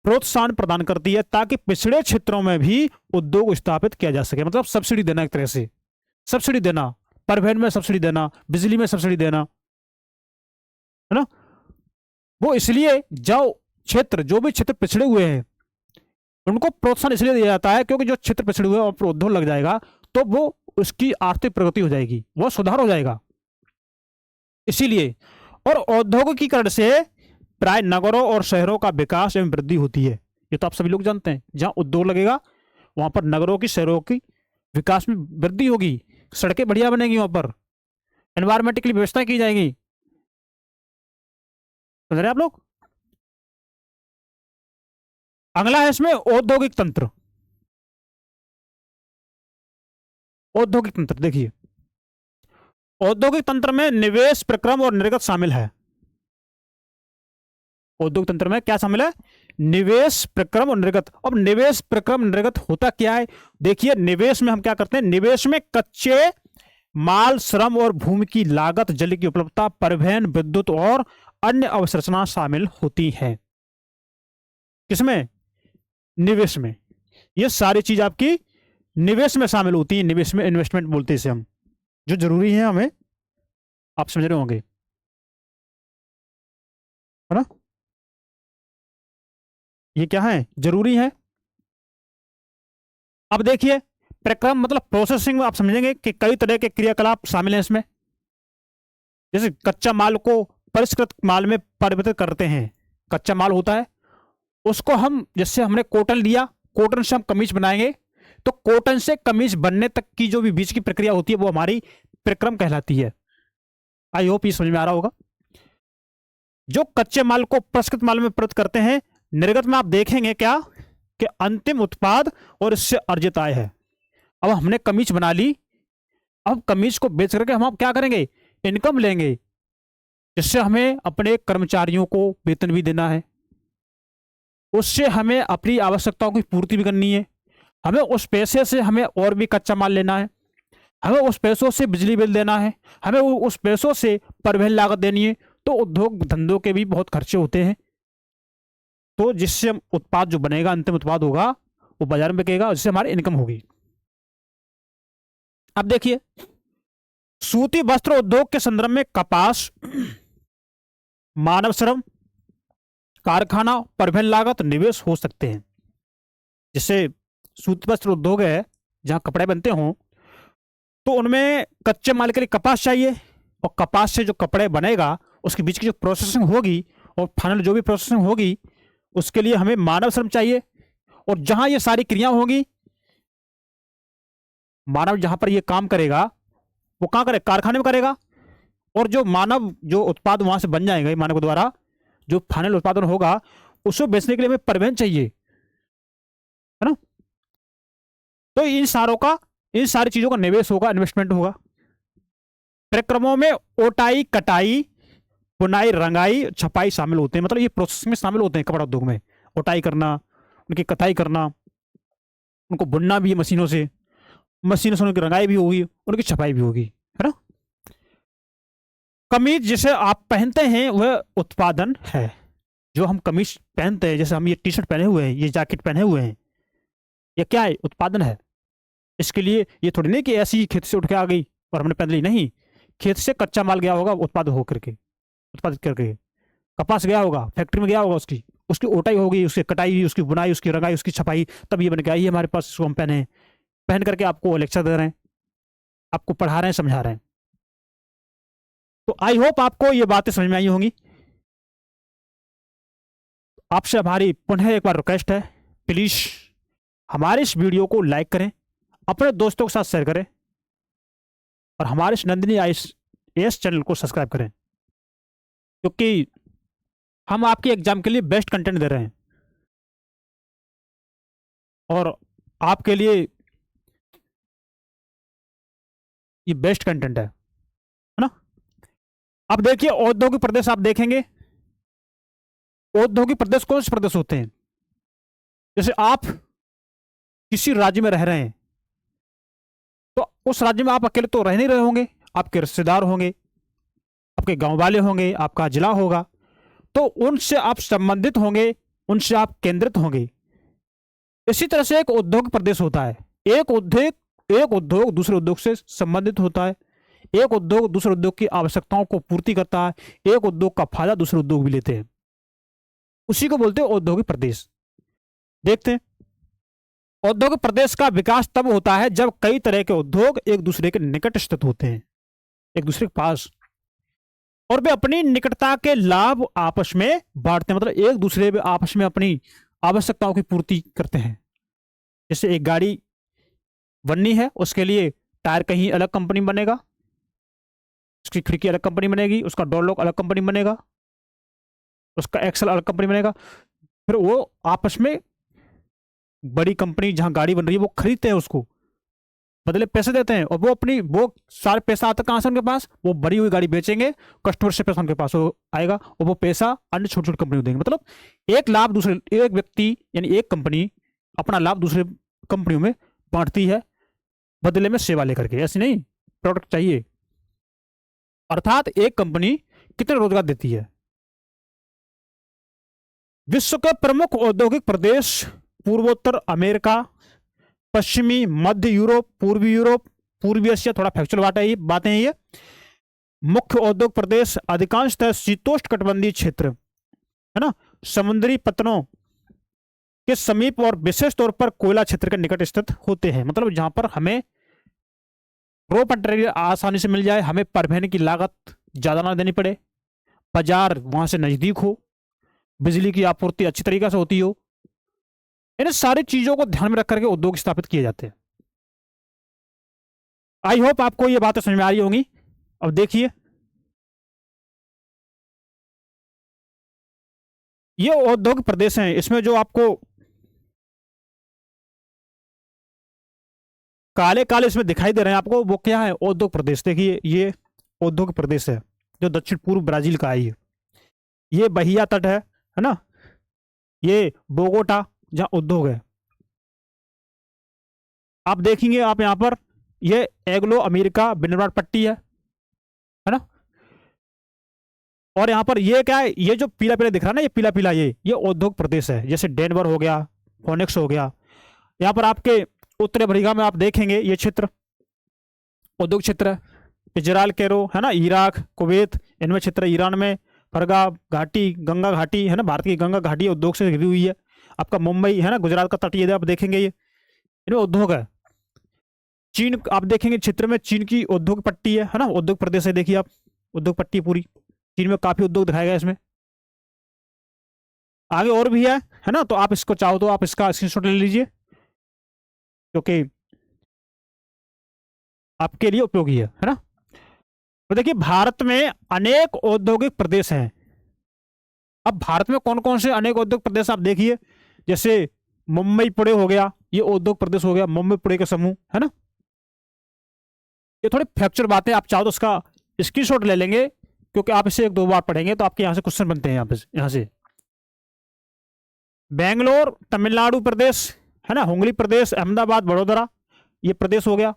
प्रोत्साहन प्रदान करती है ताकि पिछड़े क्षेत्रों में भी उद्योग स्थापित किया जा सके। मतलब सब्सिडी देना, एक तरह से सब्सिडी देना, परिवहन में सब्सिडी देना, बिजली में सब्सिडी देना, है ना। वो इसलिए जो भी क्षेत्र पिछड़े हुए हैं उनको प्रोत्साहन इसलिए दिया जाता है क्योंकि जो क्षेत्र पिछड़े हुए हैं और उद्योग लग जाएगा तो वो उसकी आर्थिक प्रगति हो जाएगी, वो सुधार हो जाएगा इसीलिए। और औद्योगिकीकरण से प्राय नगरों और शहरों का विकास एवं वृद्धि होती है, ये तो आप सभी लोग जानते हैं। जहां उद्योग लगेगा वहां पर नगरों की, शहरों की विकास में वृद्धि होगी, सड़कें बढ़िया बनेगी, वहां पर एनवायरमेंट के लिए व्यवस्था की जाएगी। समझ रहे आप लोग। अगला है इसमें औद्योगिक तंत्र। औद्योगिक तंत्र देखिए, औद्योगिक तंत्र में निवेश, प्रक्रम और निर्गत शामिल है। औद्योगिक तंत्र में क्या शामिल है, निवेश, प्रक्रम और निर्गत। अब निवेश, प्रक्रम, निर्गत होता क्या है, देखिए निवेश में हम क्या करते हैं, निवेश में कच्चे माल, श्रम और भूमि की लागत, जल की उपलब्धता, परिवहन, विद्युत और अन्य अवसंरचना शामिल होती है। किसमें, निवेश में। ये सारी चीज आपकी निवेश में शामिल होती है, निवेश में, इन्वेस्टमेंट बोलते हैं इसे हम, जो जरूरी है हमें, आप समझ रहे होंगे, है ना। ये क्या है, जरूरी है। अब देखिए प्रक्रम मतलब प्रोसेसिंग में आप समझेंगे कि कई तरह के क्रियाकलाप शामिल हैं इसमें। जैसे कच्चा माल को परिष्कृत माल में परिवर्तित करते हैं। कच्चा माल होता है उसको हम, जैसे हमने कॉटन लिया, कॉटन से हम कमीज बनाएंगे, तो कॉटन से कमीज बनने तक की जो भी बीच की प्रक्रिया होती है वो हमारी प्रक्रम कहलाती है। आई होप ये समझ में आ रहा होगा। जो कच्चे माल को परिष्कृत माल में परिवर्तित करते हैं, निर्गत में आप देखेंगे क्या कि अंतिम उत्पाद और इससे अर्जित आय है। अब हमने कमीज बना ली, अब कमीज को बेच करके हम क्या करेंगे, इनकम लेंगे, जिससे हमें अपने कर्मचारियों को वेतन भी देना है, उससे हमें अपनी आवश्यकताओं की पूर्ति भी करनी है, हमें उस पैसे से हमें और भी कच्चा माल लेना है, हमें उस पैसों से बिजली बिल देना है, हमें उस पैसों से परिवहन लागत देनी है। तो उद्योग धंधों के भी बहुत खर्चे होते हैं। तो जिससे उत्पाद जो बनेगा, अंतिम उत्पाद होगा, वो बाजार में बिकेगा, जिससे हमारी इनकम होगी। अब देखिए सूती वस्त्र उद्योग के संदर्भ में कपास, मानव श्रम, कारखाना, परिवहन लागत, निवेश हो सकते हैं। जैसे सूती वस्त्र उद्योग है जहां कपड़े बनते हों, तो उनमें कच्चे माल के लिए कपास चाहिए, और कपास से जो कपड़े बनेगा उसके बीच की जो प्रोसेसिंग होगी और फाइनल जो भी प्रोसेसिंग होगी उसके लिए हमें मानव श्रम चाहिए। और जहां ये सारी क्रिया होगी, मानव जहां पर ये काम करेगा वो कहां करेगा, कारखाने में करेगा। और जो मानव जो उत्पाद वहां से बन जाएंगे, मानव के द्वारा जो फाइनल उत्पादन होगा उसको बेचने के लिए हमें परिवहन चाहिए, है ना। तो इन सारी चीजों का निवेश होगा, इन्वेस्टमेंट होगा। प्रक्रमों में ओटाई, कटाई, बुनाई, रंगाई, छपाई शामिल होते हैं। मतलब ये प्रोसेस में शामिल होते हैं कपड़ा उद्योग में। ओटाई करना, उनकी कताई करना, उनको बुनना भी है मशीनों से उनकी रंगाई भी होगी, उनकी छपाई भी होगी, है ना। कमीज जिसे आप पहनते हैं वह उत्पादन है। जो हम कमीज पहनते हैं, जैसे हम ये टी शर्ट पहने हुए हैं, ये जैकेट पहने हुए हैं, ये क्या है? उत्पादन है। इसके लिए ये थोड़ी नहीं कि ऐसी ही खेत से उठ के आ गई और हमने पहन ली, नहीं। खेत से कच्चा माल गया होगा उत्पादन होकर के, उत्पादित करके। कपास गया होगा, फैक्ट्री में गया होगा, उसकी उसकी ओटाई होगी, उसकी कटाई, उसकी बुनाई, उसकी रंगाई, उसकी छपाई, तब ये बन के आई है हमारे पास। इसको हम पहने, पहन करके आपको लेक्चर दे रहे हैं, आपको पढ़ा रहे हैं, समझा रहे हैं। तो आई होप आपको ये बातें समझ में आई होंगी। आपसे हमारी पुनः एक बार रिक्वेस्ट है, प्लीज हमारे इस वीडियो को लाइक करें, अपने दोस्तों के साथ शेयर करें, और हमारे इस नंदिनी IAS चैनल को सब्सक्राइब करें, क्योंकि हम आपके एग्जाम के लिए बेस्ट कंटेंट दे रहे हैं और आपके लिए ये बेस्ट कंटेंट है ना। अब देखिए, औद्योगिक प्रदेश आप देखेंगे, औद्योगिक प्रदेश कौन से प्रदेश होते हैं? जैसे आप किसी राज्य में रह रहे हैं, तो उस राज्य में आप अकेले तो रह नहीं रहे होंगे, आपके रिश्तेदार होंगे, आपके गांव वाले होंगे, आपका जिला होगा, तो उनसे आप संबंधित होंगे, उनसे आप केंद्रित होंगे। इसी तरह से एक औद्योगिक प्रदेश होता है। एक उद्योग दूसरे उद्योग से संबंधित होता है। एक उद्योग दूसरे उद्योग की आवश्यकताओं को पूर्ति करता है। एक उद्योग का फायदा दूसरे उद्योग भी लेते हैं, उसी को बोलते हैं औद्योगिक प्रदेश। देखते हैं, औद्योगिक प्रदेश का विकास तब होता है जब कई तरह के उद्योग एक दूसरे के निकट स्थित होते हैं, एक दूसरे के पास, और वे अपनी निकटता के लाभ आपस में बांटते हैं। मतलब एक दूसरे में आपस में अपनी आवश्यकताओं की पूर्ति करते हैं। जैसे एक गाड़ी बननी है, उसके लिए टायर कहीं अलग कंपनी बनेगा, उसकी खिड़की अलग कंपनी बनेगी, उसका डोर लॉक अलग कंपनी बनेगा, उसका एक्सल अलग कंपनी बनेगा। फिर वो आपस में बड़ी कंपनी जहां गाड़ी बन रही है वो खरीदते हैं, उसको बदले पैसे देते हैं, और वो सारे पैसा आता कहां से उनके पास? वो बड़ी हुई गाड़ी बेचेंगे, कस्टमर से पैसा उनके पास आएगा, और वो पैसा अन्य छोटी छोटी कंपनी को देंगे। मतलब एक लाभ दूसरे, एक व्यक्ति यानी एक कंपनी अपना लाभ दूसरे कंपनियों में बांटती है, बदले में सेवा लेकर के। ऐसे नहीं, प्रोडक्ट चाहिए। अर्थात एक कंपनी कितने रोजगार देती है? विश्व के प्रमुख औद्योगिक प्रदेश पूर्वोत्तर अमेरिका, पश्चिमी मध्य यूरोप, पूर्वी एशिया, थोड़ा फैक्चुअल बातें हैं ये। मुख्य औद्योगिक प्रदेश अधिकांशतः शीतोष्ण कटिबंधीय क्षेत्र है ना, समुद्री पत्तनों के समीप और विशेष तौर पर कोयला क्षेत्र के निकट स्थित होते हैं। मतलब जहां पर हमें रॉ मटेरियल आसानी से मिल जाए, हमें परिवहन की लागत ज्यादा ना देनी पड़े, बाजार वहां से नजदीक हो, बिजली की आपूर्ति अच्छी तरीके से होती हो, इन सारी चीजों को ध्यान में रख करके उद्योग स्थापित किए जाते हैं। आई होप आपको ये बातें समझ में आ रही होंगी। अब देखिए, ये औद्योगिक प्रदेश हैं, इसमें जो आपको काले काले इसमें दिखाई दे रहे हैं आपको, वो क्या है? औद्योगिक प्रदेश। देखिए, ये औद्योगिक प्रदेश है जो दक्षिण पूर्व ब्राजील का है। ये बहिया तट है ना, ये बोगोटा जहां उद्योग है। आप देखेंगे, आप यहां पर ये एग्लो अमेरिका विनिर्माण पट्टी है ना। और यहां पर ये क्या है? ये जो पीला पीला दिख रहा है ना, ये पीला पीला, ये औद्योगिक प्रदेश है। जैसे डेनवर हो गया, फोनिक्स हो गया। यहाँ पर आपके उत्तरी अफ्रीका में आप देखेंगे ये क्षेत्र औद्योगिक क्षेत्र है। इजराइल, कैरो है ना, इराक, कुवैत, इनमें क्षेत्र, ईरान में फरगा घाटी, गंगा घाटी है ना, भारत की गंगा घाटी उद्योग से घिरी हुई है। आपका मुंबई है ना, गुजरात का तट, ये आप देखेंगे, ये इनमें उद्योग है। चीन आप देखेंगे क्षेत्र में, चीन की उद्योग पट्टी है ना, उद्योग प्रदेश है। देखिए आप, उद्योग पट्टी पूरी चीन में काफी उद्योग दिखाया गया इसमें। आगे और भी है ना, तो आप इसको चाहो तो आप इसका स्क्रीनशॉट ले लीजिए, क्योंकि आपके लिए उपयोगी है ना। तो देखिए, भारत में अनेक औद्योगिक प्रदेश हैं। अब भारत में कौन कौन से अनेक औद्योगिक प्रदेश आप देखिए, जैसे मुंबई पुणे हो गया, ये औद्योगिक प्रदेश हो गया, मुंबई पुणे का समूह है ना। ये थोड़ी फैक्चुअल बातें, आप चाहो तो उसका स्क्रीनशॉट ले लेंगे, क्योंकि आप इसे एक दो बार पढ़ेंगे तो आपके यहाँ से क्वेश्चन बनते हैं। यहाँ से बेंगलोर तमिलनाडु प्रदेश है ना, हुगली प्रदेश, अहमदाबाद, वडोदरा, ये प्रदेश हो गया।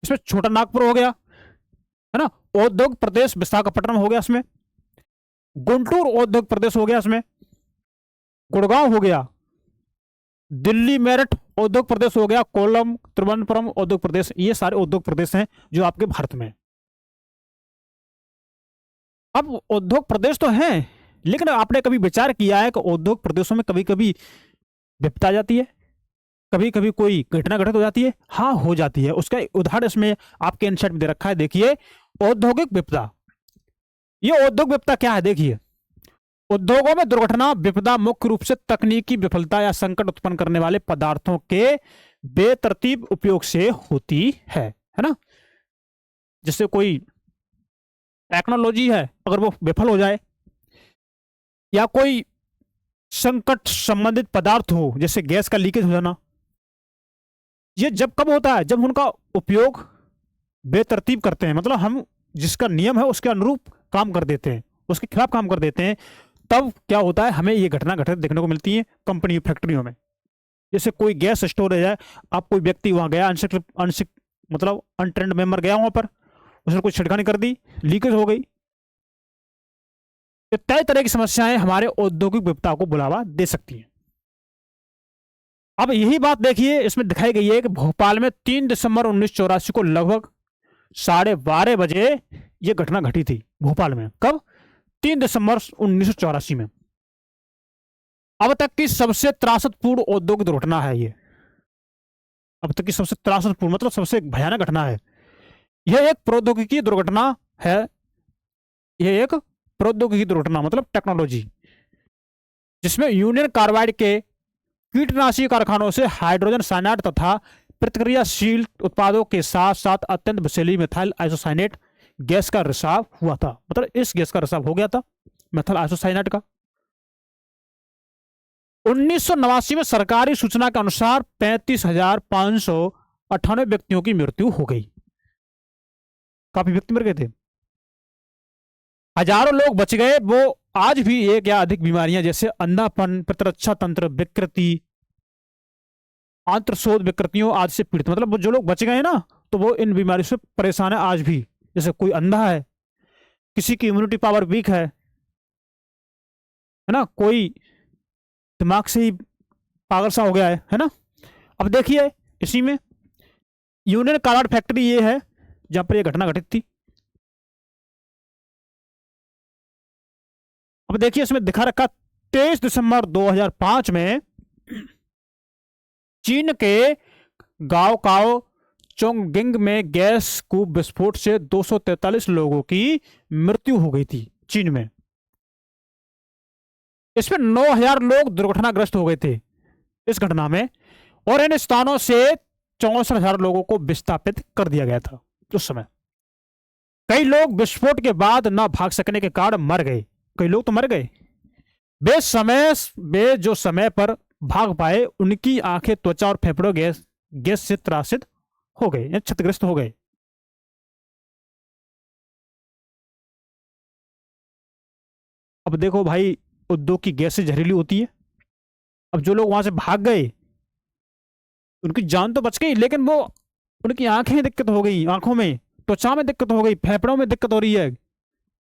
इसमें छोटा नागपुर हो गया, है ना। औद्योगिक प्रदेश विशाखापट्टनम हो गया इसमें, गुंटूर औद्योगिक प्रदेश हो गया इसमें, गुड़गांव हो गया, दिल्ली मेरठ औद्योगिक प्रदेश हो गया, कोल्लम तिरुवनंतपुरम औद्योगिक प्रदेश, ये सारे औद्योगिक प्रदेश हैं जो आपके भारत में। अब औद्योगिक प्रदेश तो हैं, लेकिन आपने कभी विचार किया है कि औद्योगिक प्रदेशों में कभी कभी विपदा आ जाती है, कभी कभी कोई घटना घटित हो जाती है? हाँ, हो जाती है। उसका उदाहरण इसमें आपके इंसर्ट में दे रखा है, देखिए, औद्योगिक विपदा। ये औद्योगिक विपदा क्या है? देखिए, उद्योगों में दुर्घटना विपदा मुख्य रूप से तकनीकी विफलता या संकट उत्पन्न करने वाले पदार्थों के बेतरतीब उपयोग से होती है ना। जैसे कोई टेक्नोलॉजी है, अगर वो विफल हो जाए, या कोई संकट संबंधित पदार्थ हो, जैसे गैस का लीकेज हो जाना, ये जब कब होता है? जब उनका उपयोग बेतरतीब करते हैं, मतलब हम जिसका नियम है उसके अनुरूप काम कर देते हैं, उसके खिलाफ काम कर देते हैं, तब क्या होता है? हमें ये घटना घटित देखने को मिलती है कंपनी फैक्ट्रियों में। जैसे कोई गैस स्टोरेज है, आप कोई व्यक्ति वहां गया, मतलब अनट्रेंड मेंबर गया वहां पर, उसने कोई छिड़कानी कर दी, लीकेज हो गई। तय तरह की समस्याएं हमारे औद्योगिक विपदा को बुलावा दे सकती हैं। अब यही बात देखिए, इसमें दिखाई गई है कि भोपाल में 3 दिसंबर 1984 को लगभग 12:30 बजे यह घटना घटी थी भोपाल में। कब? 3 दिसंबर 1984 में। अब तक की सबसे त्रासदपूर्ण औद्योगिक दुर्घटना है ये। अब तक की सबसे त्रासदपूर्ण मतलब सबसे भयानक घटना है। यह एक प्रौद्योगिकी दुर्घटना है। यह एक प्रौद्योगिकी दुर्घटना मतलब टेक्नोलॉजी, जिसमें यूनियन कार्बाइड के कीटनाशी कारखानों से हाइड्रोजन साइनाइड तथा प्रतिक्रियाशील उत्पादों के साथ साथ अत्यंत विषैली मिथाइल आइसोसाइनेट गैस का रिसाव हुआ था। मतलब इस गैस का रिसाव हो गया था, मिथाइल आइसोसाइनेट का। 1989 में सरकारी सूचना के अनुसार 35,598 व्यक्तियों की मृत्यु हो गई। काफी व्यक्ति मर गए थे, हजारों लोग बच गए। वो आज भी एक या अधिक बीमारियां जैसे अंधापन, प्रतिरक्षा तंत्र विकृति, आंत्रशोथ विकृतियों आदि से पीड़ित, मतलब जो लोग बच गए ना, तो वो इन बीमारियों से परेशान है आज भी। जैसे कोई अंधा है, किसी की इम्यूनिटी पावर वीक है ना, कोई दिमाग से ही पागल सा हो गया है ना। अब देखिए, इसी में यूनियन कार्बाइड फैक्ट्री ये है जहां पर यह घटना घटित थी। अब देखिए, इसमें दिखा रखा 23 दिसंबर 2005 में चीन के गाओकाओ चोंगगिंग में गैस कूप विस्फोट से 243 लोगों की मृत्यु हो गई थी चीन में। इसमें 9,000 लोग दुर्घटनाग्रस्त हो गए थे इस घटना में, और इन स्थानों से 64,000 लोगों को विस्थापित कर दिया गया था उस समय। कई लोग विस्फोट के बाद न भाग सकने के कारण मर गए। कई लोग तो मर गए। वे जो समय पर भाग पाए, उनकी आंखें, त्वचा और फेफड़ों गैस से त्रासित हो गए या क्षतिग्रस्त हो गए। अब देखो भाई, उद्योग की गैसें जहरीली होती है। अब जो लोग वहां से भाग गए, उनकी जान तो बच गई, लेकिन वो उनकी आंखें दिक्कत हो गई, आंखों में, त्वचा में दिक्कत हो गई, फेफड़ों में दिक्कत हो रही है,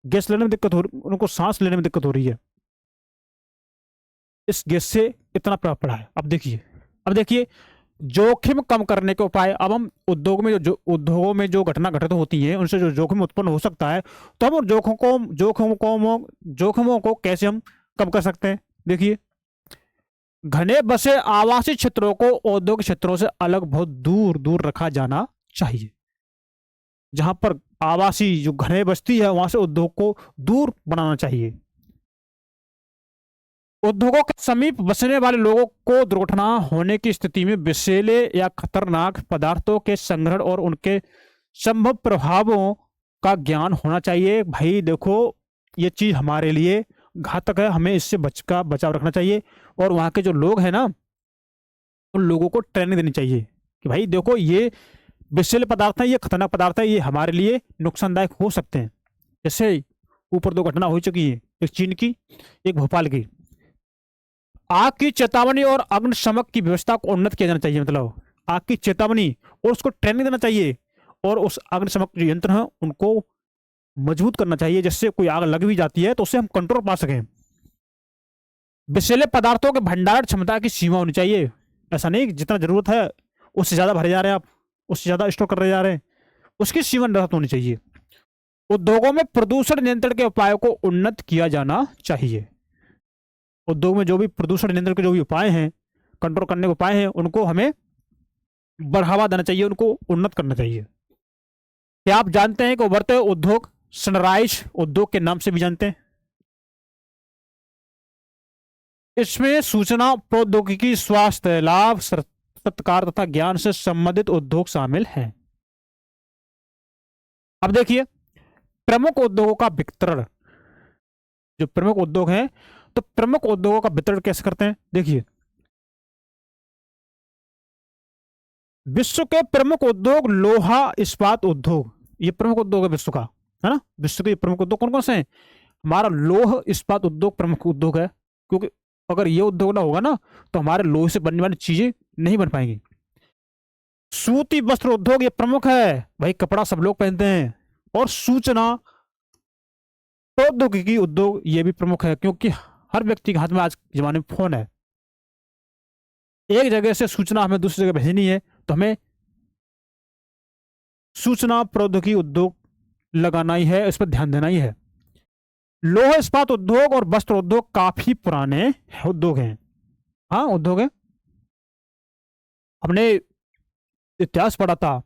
गैस लेने में दिक्कत हो रही, उनको सांस लेने में दिक्कत हो रही है। इस गैस से इतना प्रभाव पड़ा है। अब देखिए जोखिम कम करने के उपाय। अब हम उद्योगों में जो घटना घटित होती है, उनसे जो जोखिम उत्पन्न हो सकता है, तो हम उन जोखिमों को कैसे हम कम कर सकते हैं? देखिए, घने बसे आवासीय क्षेत्रों को औद्योगिक क्षेत्रों से अलग बहुत दूर दूर रखा जाना चाहिए। जहां पर आवासीय जो घने बस्ती है, वहां से उद्योग को दूर बनाना चाहिए। उद्योगों के समीप बसने वाले लोगों को दुर्घटना होने की स्थिति में विषैले या खतरनाक पदार्थों के संग्रहण और उनके संभव प्रभावों का ज्ञान होना चाहिए। भाई देखो, ये चीज हमारे लिए घातक है, हमें इससे बचाव रखना चाहिए। और वहां के जो लोग हैं ना, उन लोगों को ट्रेनिंग देनी चाहिए कि भाई देखो, ये विषैले पदार्थ है, ये खतरनाक पदार्थ है, ये हमारे लिए नुकसानदायक हो सकते हैं। जैसे ऊपर 2 घटना हो चुकी है, एक चीन की, एक भोपाल की। आग की चेतावनी और अग्निशमन की व्यवस्था को उन्नत किया जाना चाहिए। मतलब आग की चेतावनी और उसको ट्रेनिंग देना चाहिए, और उस अग्निशमन जो यंत्र है उनको मजबूत करना चाहिए, जिससे कोई आग लग भी जाती है तो उससे हम कंट्रोल पा सकें। विषैले पदार्थों के भंडारण क्षमता की सीमा होनी चाहिए। ऐसा नहीं कि जितना जरूरत है उससे ज्यादा भरे जा रहे हैं आप, उससे ज्यादा स्टोर कर रहे जा रहे हैं, उसकी सीमा निर्धारित होनी चाहिए। उद्योगों में प्रदूषण नियंत्रण के उपायों को उन्नत किया जाना चाहिए। उद्योग में जो भी प्रदूषण नियंत्रण के जो भी उपाय हैं, कंट्रोल करने के उपाय हैं, उनको हमें बढ़ावा देना चाहिए, उनको उन्नत करना चाहिए। क्या आप जानते हैं कि उभरते हुए उद्योग सनराइज उद्योग के नाम से भी जानते हैं? इसमें सूचना प्रौद्योगिकी, स्वास्थ्य लाभ, सत्कार तथा ज्ञान से संबंधित उद्योग शामिल हैं। अब देखिए प्रमुख उद्योगों का वितरण। जो प्रमुख उद्योग हैं, तो प्रमुख उद्योगों का वितरण कैसे करते हैं? देखिए, विश्व के प्रमुख उद्योग लोहा इस्पात उद्योग, ये प्रमुख उद्योग है विश्व का, है ना। विश्व के प्रमुख उद्योग कौन कौन से हैं? हमारा लोह इस्पात उद्योग प्रमुख उद्योग है, क्योंकि अगर ये उद्योग ना होगा ना तो हमारे लोहे से बनने वाली चीजें नहीं बन पाएंगी। सूती वस्त्र उद्योग ये प्रमुख है, भाई कपड़ा सब लोग पहनते हैं। और सूचना प्रौद्योगिकी उद्योग ये भी प्रमुख है, क्योंकि हर व्यक्ति के हाथ में आज के जमाने में फोन है। एक जगह से सूचना हमें दूसरी जगह भेजनी है तो हमें सूचना प्रौद्योगिकी उद्योग लगाना ही है, इस पर ध्यान देना ही है। लोह इस्पात उद्योग और वस्त्र उद्योग काफी पुराने उद्योग हैं। हाँ उद्योग है, हमने इतिहास पढ़ा था,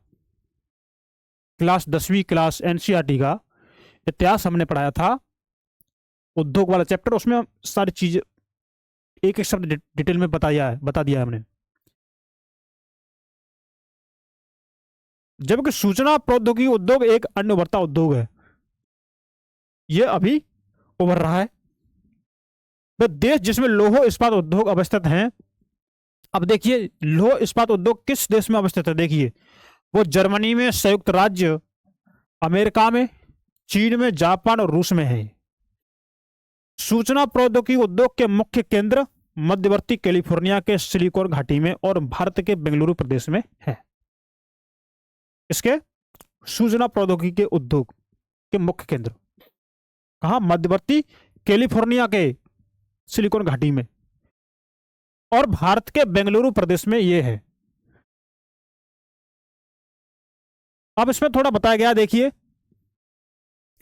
क्लास 10वीं क्लास एनसीईआरटी का इतिहास हमने पढ़ाया था, उद्योग वाला चैप्टर, उसमें सारी चीजें एक एक शब्द डिटेल में बता दिया है हमने। जबकि सूचना प्रौद्योगिकी उद्योग एक अन्य उभरता उद्योग है, यह अभी उभर रहा है। तो देश जिसमें लौह इस्पात उद्योग अवस्थित हैं, अब देखिए लौह इस्पात उद्योग किस देश में अवस्थित है? देखिए वो जर्मनी में, संयुक्त राज्य अमेरिका में, चीन में, जापान और रूस में है। सूचना प्रौद्योगिकी उद्योग के मुख्य केंद्र मध्यवर्ती कैलिफोर्निया के सिलिकॉन घाटी में और भारत के बेंगलुरु प्रदेश में है। इसके सूचना प्रौद्योगिकी के उद्योग के मुख्य केंद्र कहा? मध्यवर्ती कैलिफोर्निया के सिलिकॉन घाटी में और भारत के बेंगलुरु प्रदेश में यह है। अब इसमें थोड़ा बताया गया, देखिए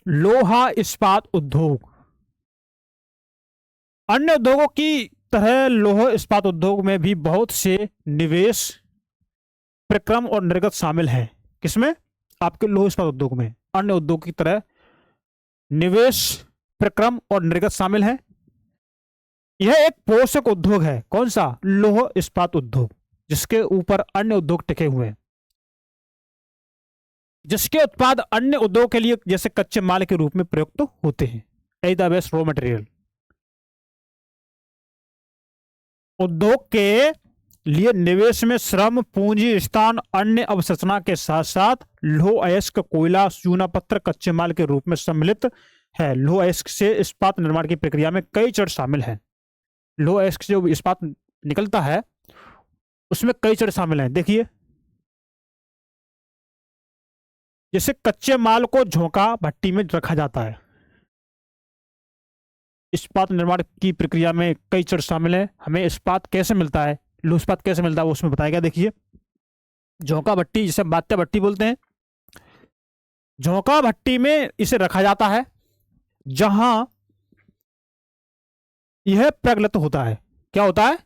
लोहा इस्पात उद्योग अन्य उद्योगों की तरह लोह इस्पात उद्योग में भी बहुत से निवेश, प्रक्रम और निर्गत शामिल हैं। किसमें? आपके लोह इस्पात उद्योग में अन्य उद्योग की तरह निवेश, प्रक्रम और निर्गत शामिल है। यह एक पोषक उद्योग है। कौन सा? लोह इस्पात उद्योग, जिसके ऊपर अन्य उद्योग टिके हुए हैं, जिसके उत्पाद अन्य उद्योग के लिए जैसे कच्चे माल के रूप में प्रयुक्त होते हैं, as the best raw material. उद्योग के लिए निवेश में श्रम, पूंजी, स्थान, अन्य अवसंरचना के साथ साथ लौह अयस्क, कोयला, चूना पत्थर कच्चे माल के रूप में सम्मिलित है। लौह अयस्क से इस्पात निर्माण की प्रक्रिया में कई चरण शामिल हैं। लौह अयस्क से जो इस्पात निकलता है उसमें कई चरण शामिल हैं। देखिए जैसे कच्चे माल को झोंका भट्टी में रखा जाता है, इस्पात निर्माण की प्रक्रिया में कई चरण शामिल है। हमें इस्पात कैसे मिलता है, लौह इस्पात कैसे मिलता है, वो उसमें बताया गया। देखिए झोंका भट्टी, जिसे बात्या भट्टी बोलते हैं, झोंका भट्टी में इसे रखा जाता है जहां यह प्रगलित होता है। क्या होता है?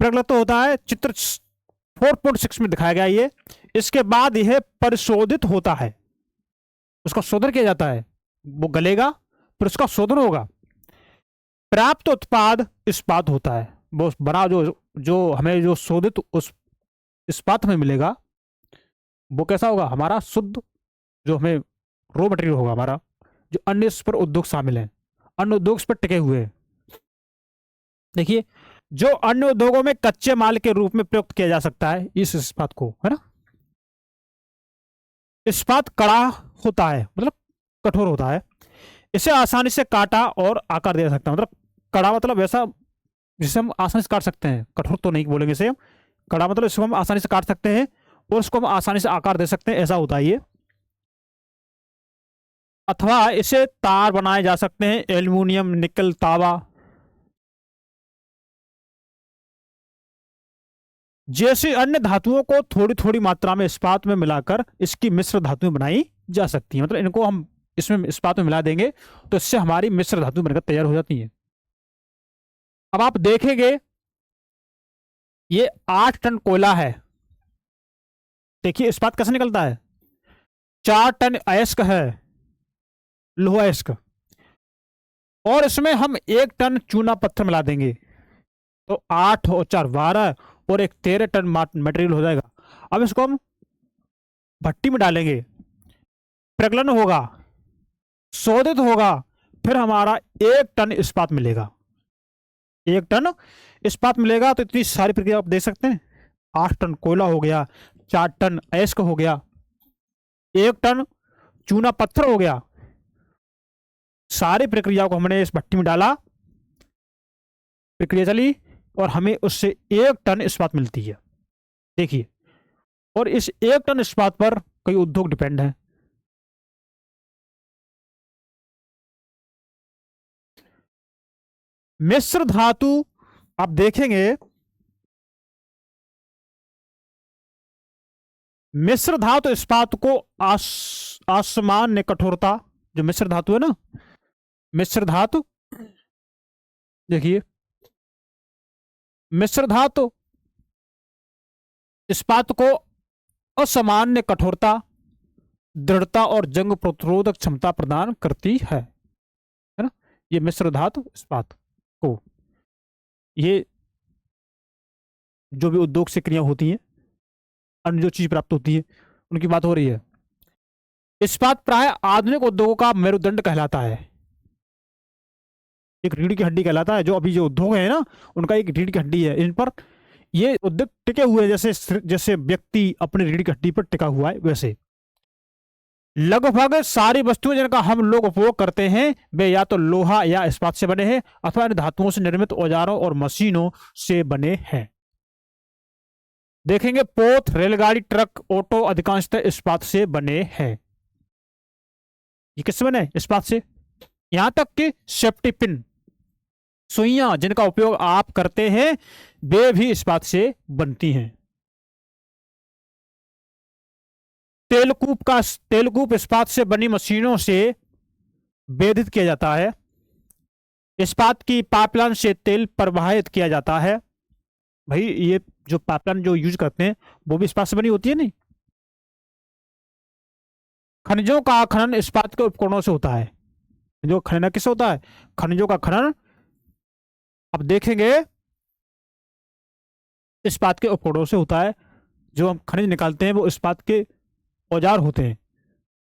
प्रगलित होता है। चित्र 4.6 में दिखाया गया ये। इसके बाद यह परिशोधित होता है, उसका शोधन किया जाता है, वो गलेगा फिर उसका शोधन होगा, प्राप्त उत्पाद इस्पात होता है। वो बना जो हमें जो शोधित उस इस्पात में मिलेगा वो कैसा होगा? हमारा शुद्ध जो हमें रॉ मटेरियल होगा हमारा। जो अन्य इस पर उद्योग शामिल हैं, अन्य उद्योग इस पर टिके हुए हैं। देखिए जो अन्य उद्योगों में कच्चे माल के रूप में प्रयुक्त किया जा सकता है इस इस्पात को, है ना। इस्पात कड़ा होता है, मतलब कठोर होता है। इसे आसानी से काटा और आकार दे सकता है। मतलब कड़ा मतलब ऐसा जिसे हम आसानी से काट सकते हैं, कठोर तो नहीं बोलेंगे इसे। कड़ा मतलब इसको हम आसानी से काट सकते हैं और उसको हम आसानी से आकार दे सकते हैं, ऐसा होता है ये। अथवा इसे तार बनाए जा सकते हैं, एल्यूमिनियम, निकल, तांबा जैसी अन्य धातुओं को थोड़ी थोड़ी मात्रा में इस्पात में मिलाकर इसकी मिश्र धातुएं बनाई जा सकती हैं। मतलब इनको हम इसमें इस्पात में मिला देंगे तो इससे हमारी मिश्र धातु बनकर तैयार हो जाती है। अब आप देखेंगे ये 8 टन कोयला है, देखिए इस्पात कैसे निकलता है। 4 टन अयस्क है, लोहा अयस्क, और इसमें हम 1 टन चूना पत्थर मिला देंगे तो 8 और 4 12 और एक 13 टन मटेरियल हो जाएगा। अब इसको हम भट्टी में डालेंगे, प्रगलन होगा, शोधित होगा, फिर हमारा 1 टन इस्पात मिलेगा। 1 टन इस्पात मिलेगा तो इतनी सारी प्रक्रिया आप देख सकते हैं। 8 टन कोयला हो गया, 4 टन अयस्क हो गया, 1 टन चूना पत्थर हो गया। सारी प्रक्रिया को हमने इस भट्टी में डाला, प्रक्रिया चली और हमें उससे 1 टन इस्पात मिलती है। देखिए, और इस 1 टन इस्पात पर कई उद्योग डिपेंड है। मिश्र धातु आप देखेंगे, मिश्र धातु इस्पात को असामान्य कठोरता, जो मिश्र धातु है ना, मिश्र धातु देखिए, मिश्र धातु इस्पात को असामान्य कठोरता, दृढ़ता और जंग प्रतिरोधक क्षमता प्रदान करती है ना। ये मिश्र धातु इस्पात को, ये जो भी उद्योग से क्रिया होती है, अन्य जो चीज प्राप्त होती है उनकी बात हो रही है। इस्पात प्राय आधुनिक उद्योगों का मेरुदंड कहलाता है, एक रीढ़ की हड्डी कहलाता है। जो अभी जो उद्योग है ना, उनका एक रीढ़ की हड्डी है। इन पर ये उद्योग टिके हुए, जैसे जैसे व्यक्ति अपने रीढ़ की हड्डी पर टिका हुआ है, वैसे लगभग सारी वस्तुएं जिनका हम लोग उपयोग करते हैं वे या तो लोहा या इस्पात से बने हैं अथवा इन धातुओं से निर्मित औजारों और मशीनों से बने हैं। देखेंगे पोत, रेलगाड़ी, ट्रक, ऑटो अधिकांशतः इस्पात से बने हैं। ये किससे बने? इस्पात से। यहां तक कि सेफ्टी पिन, सुइयां जिनका उपयोग आप करते हैं वे भी इस्पात से बनती हैं। तेलकूप इस्पात से बनी मशीनों से वेधित किया जाता है। इस्पात की पाइपलाइन से तेल प्रवाहित किया जाता है। भाई ये जो पाइपलाइन जो यूज करते हैं वो भी इस्पात से बनी होती है नहीं। खनिजों का खनन इस्पात के उपकरणों से होता है। जो खनन किससे होता है? खनिजों का खनन अब देखेंगे इस्पात के उपकरणों से होता है। जो हम खनिज निकालते हैं वो इस्पात के औजार होते हैं,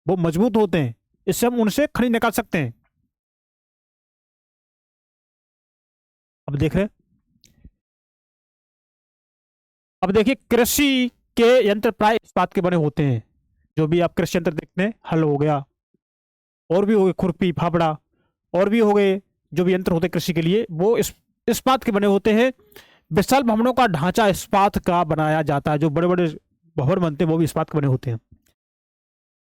वो मजबूत होते हैं, इससे हम उनसे खनिज निकाल सकते हैं। अब देख रहे, अब देखिए कृषि के यंत्र प्राय इस्पात के बने होते हैं। जो भी आप कृषि यंत्र देखते हैं, हल हो गया, और भी हो गए खुरपी, फावड़ा, और भी हो गए जो भी यंत्र होते हैं कृषि के लिए, वो इस्पात के बने होते हैं। विशाल भवनों का ढांचा इस्पात का बनाया जाता है। जो बड़े बड़े भवन बनते हैं वो भी इस्पात के बने होते हैं।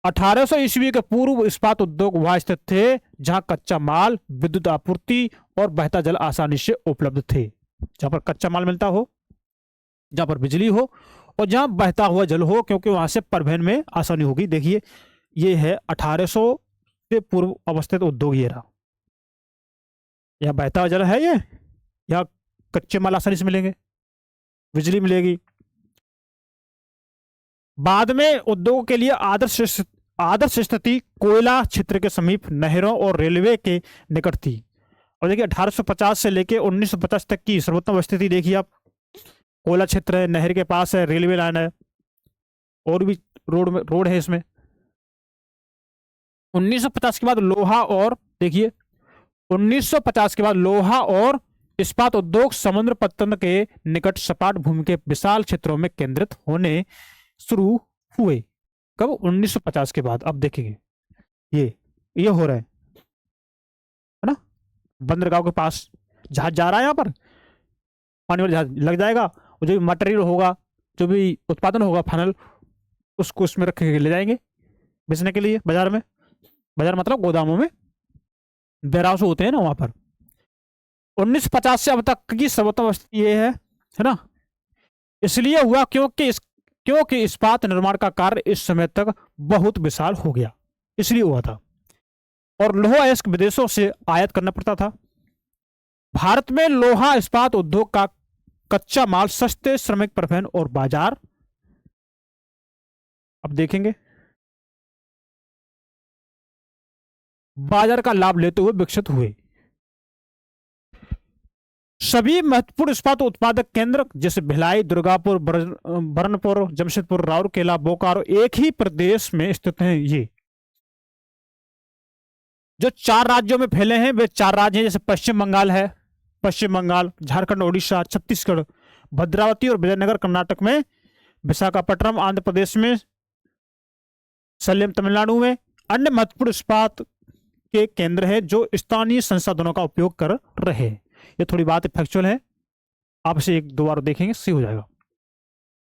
1800 ईस्वी के पूर्व इस्पात उद्योग वहां स्थित थे जहां कच्चा माल, विद्युत आपूर्ति और बहता जल आसानी से उपलब्ध थे। जहां पर कच्चा माल मिलता हो, जहां पर बिजली हो और जहां बहता हुआ जल हो, क्योंकि वहां से परिवहन में आसानी होगी। देखिए ये है 1800 से पूर्व अवस्थित उद्योग। ये रहा, यहाँ बहता हुआ जल है, ये यहाँ कच्चे माल आसानी से मिलेंगे, बिजली मिलेगी। बाद में उद्योग के लिए आदर्श स्थिति कोयला क्षेत्र के समीप नहरों और रेलवे के निकट थी। और देखिए 1850 से लेके 1950 तक की सर्वोत्तम स्थिति देखिए आप। कोयला क्षेत्र है, नहर के पास है, रेलवे लाइन है, और भी रोड है इसमें। 1950 के बाद लोहा और देखिए 1950 के बाद लोहा और इस्पात उद्योग समुद्र पत्तन के निकट सपाट भूमि के विशाल क्षेत्रों में केंद्रित होने शुरू हुए। कब? 1950 के बाद। अब देखेंगे ये हो रहा है ना, बंदरगांव के पास जहाज जा रहा है, यहाँ पर पानी वाला जहाज लग जाएगा, और जो भी मटेरियल होगा, जो भी उत्पादन होगा फाइनल, उसको उसमें रख के ले जाएंगे बेचने के लिए बाजार में। बाजार मतलब गोदामों में, वेयरहाउस होते हैं ना वहां पर। 1950 से अब तक की सर्वोत्तम अवस्था ये है ना। इसलिए हुआ क्योंकि इस्पात निर्माण का कार्य इस समय तक बहुत विशाल हो गया, इसलिए हुआ था। और लोहा अयस्क विदेशों से आयात करना पड़ता था। भारत में लोहा इस्पात उद्योग का कच्चा माल सस्ते श्रमिक परिवहन और बाजार, अब देखेंगे, बाजार का लाभ लेते हुए विकसित हुए। सभी महत्वपूर्ण इस्पात उत्पादक केंद्र जैसे भिलाई, दुर्गापुर, बरनपुर, जमशेदपुर, राउरकेला, बोकारो एक ही प्रदेश में स्थित हैं। ये जो 4 राज्यों में फैले हैं वे 4 राज्य हैं, जैसे पश्चिम बंगाल है, पश्चिम बंगाल, झारखंड, ओडिशा, छत्तीसगढ़, भद्रावती और विजयनगर कर्नाटक में, विशाखापट्टनम आंध्र प्रदेश में, सलेम तमिलनाडु में अन्य महत्वपूर्ण इस्पात के केंद्र है जो स्थानीय संसाधनों का उपयोग कर रहे हैं। ये थोड़ी बात फैक्चुअल है, आप इसे 1-2 बार देखेंगे सही हो जाएगा।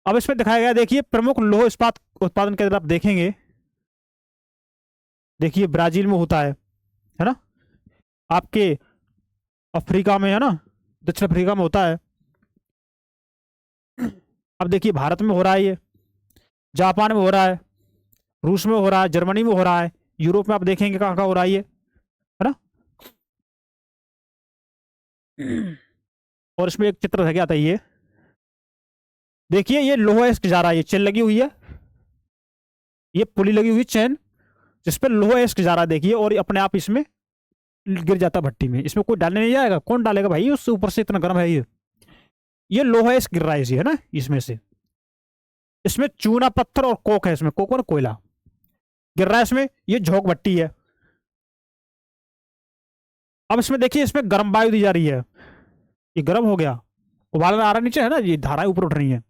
अब इसमें दिखाया गया, देखिए प्रमुख लौह इस्पात उत्पादन केंद्र आप देखेंगे, देखिए ब्राजील में होता है ना, आपके अफ्रीका में है ना, दक्षिण अफ्रीका में होता है। अब देखिए भारत में हो रहा है, ये जापान में हो रहा है, रूस में हो रहा है, जर्मनी में हो रहा है, यूरोप में आप देखेंगे कहां कहां हो रहा है ये, है ना। और इसमें एक चित्र रह गया था, ये देखिए ये लोहा इश्क जा रहा है, ये चेन लगी हुई है, ये पुली लगी हुई चेन जिसपे लोहा इश्क जा रहा है, देखिए, और अपने आप इसमें गिर जाता भट्टी में। इसमें कोई डालने नहीं जाएगा, कौन डालेगा भाई, उससे ऊपर से इतना गर्म है ये लोहा इश्क गिर रहा है, है ना, इसमें से। इसमें चूना पत्थर और कोक है, इसमें कोक और कोयला गिर रहा है इसमें, ये झोंक भट्टी है। अब इसमें देखिए इसमें गर्म वायु दी जा रही है, ये गर्म हो गया, उबाल आ रहा नीचे है ना, ये धाराएं ऊपर उठ रही हैं।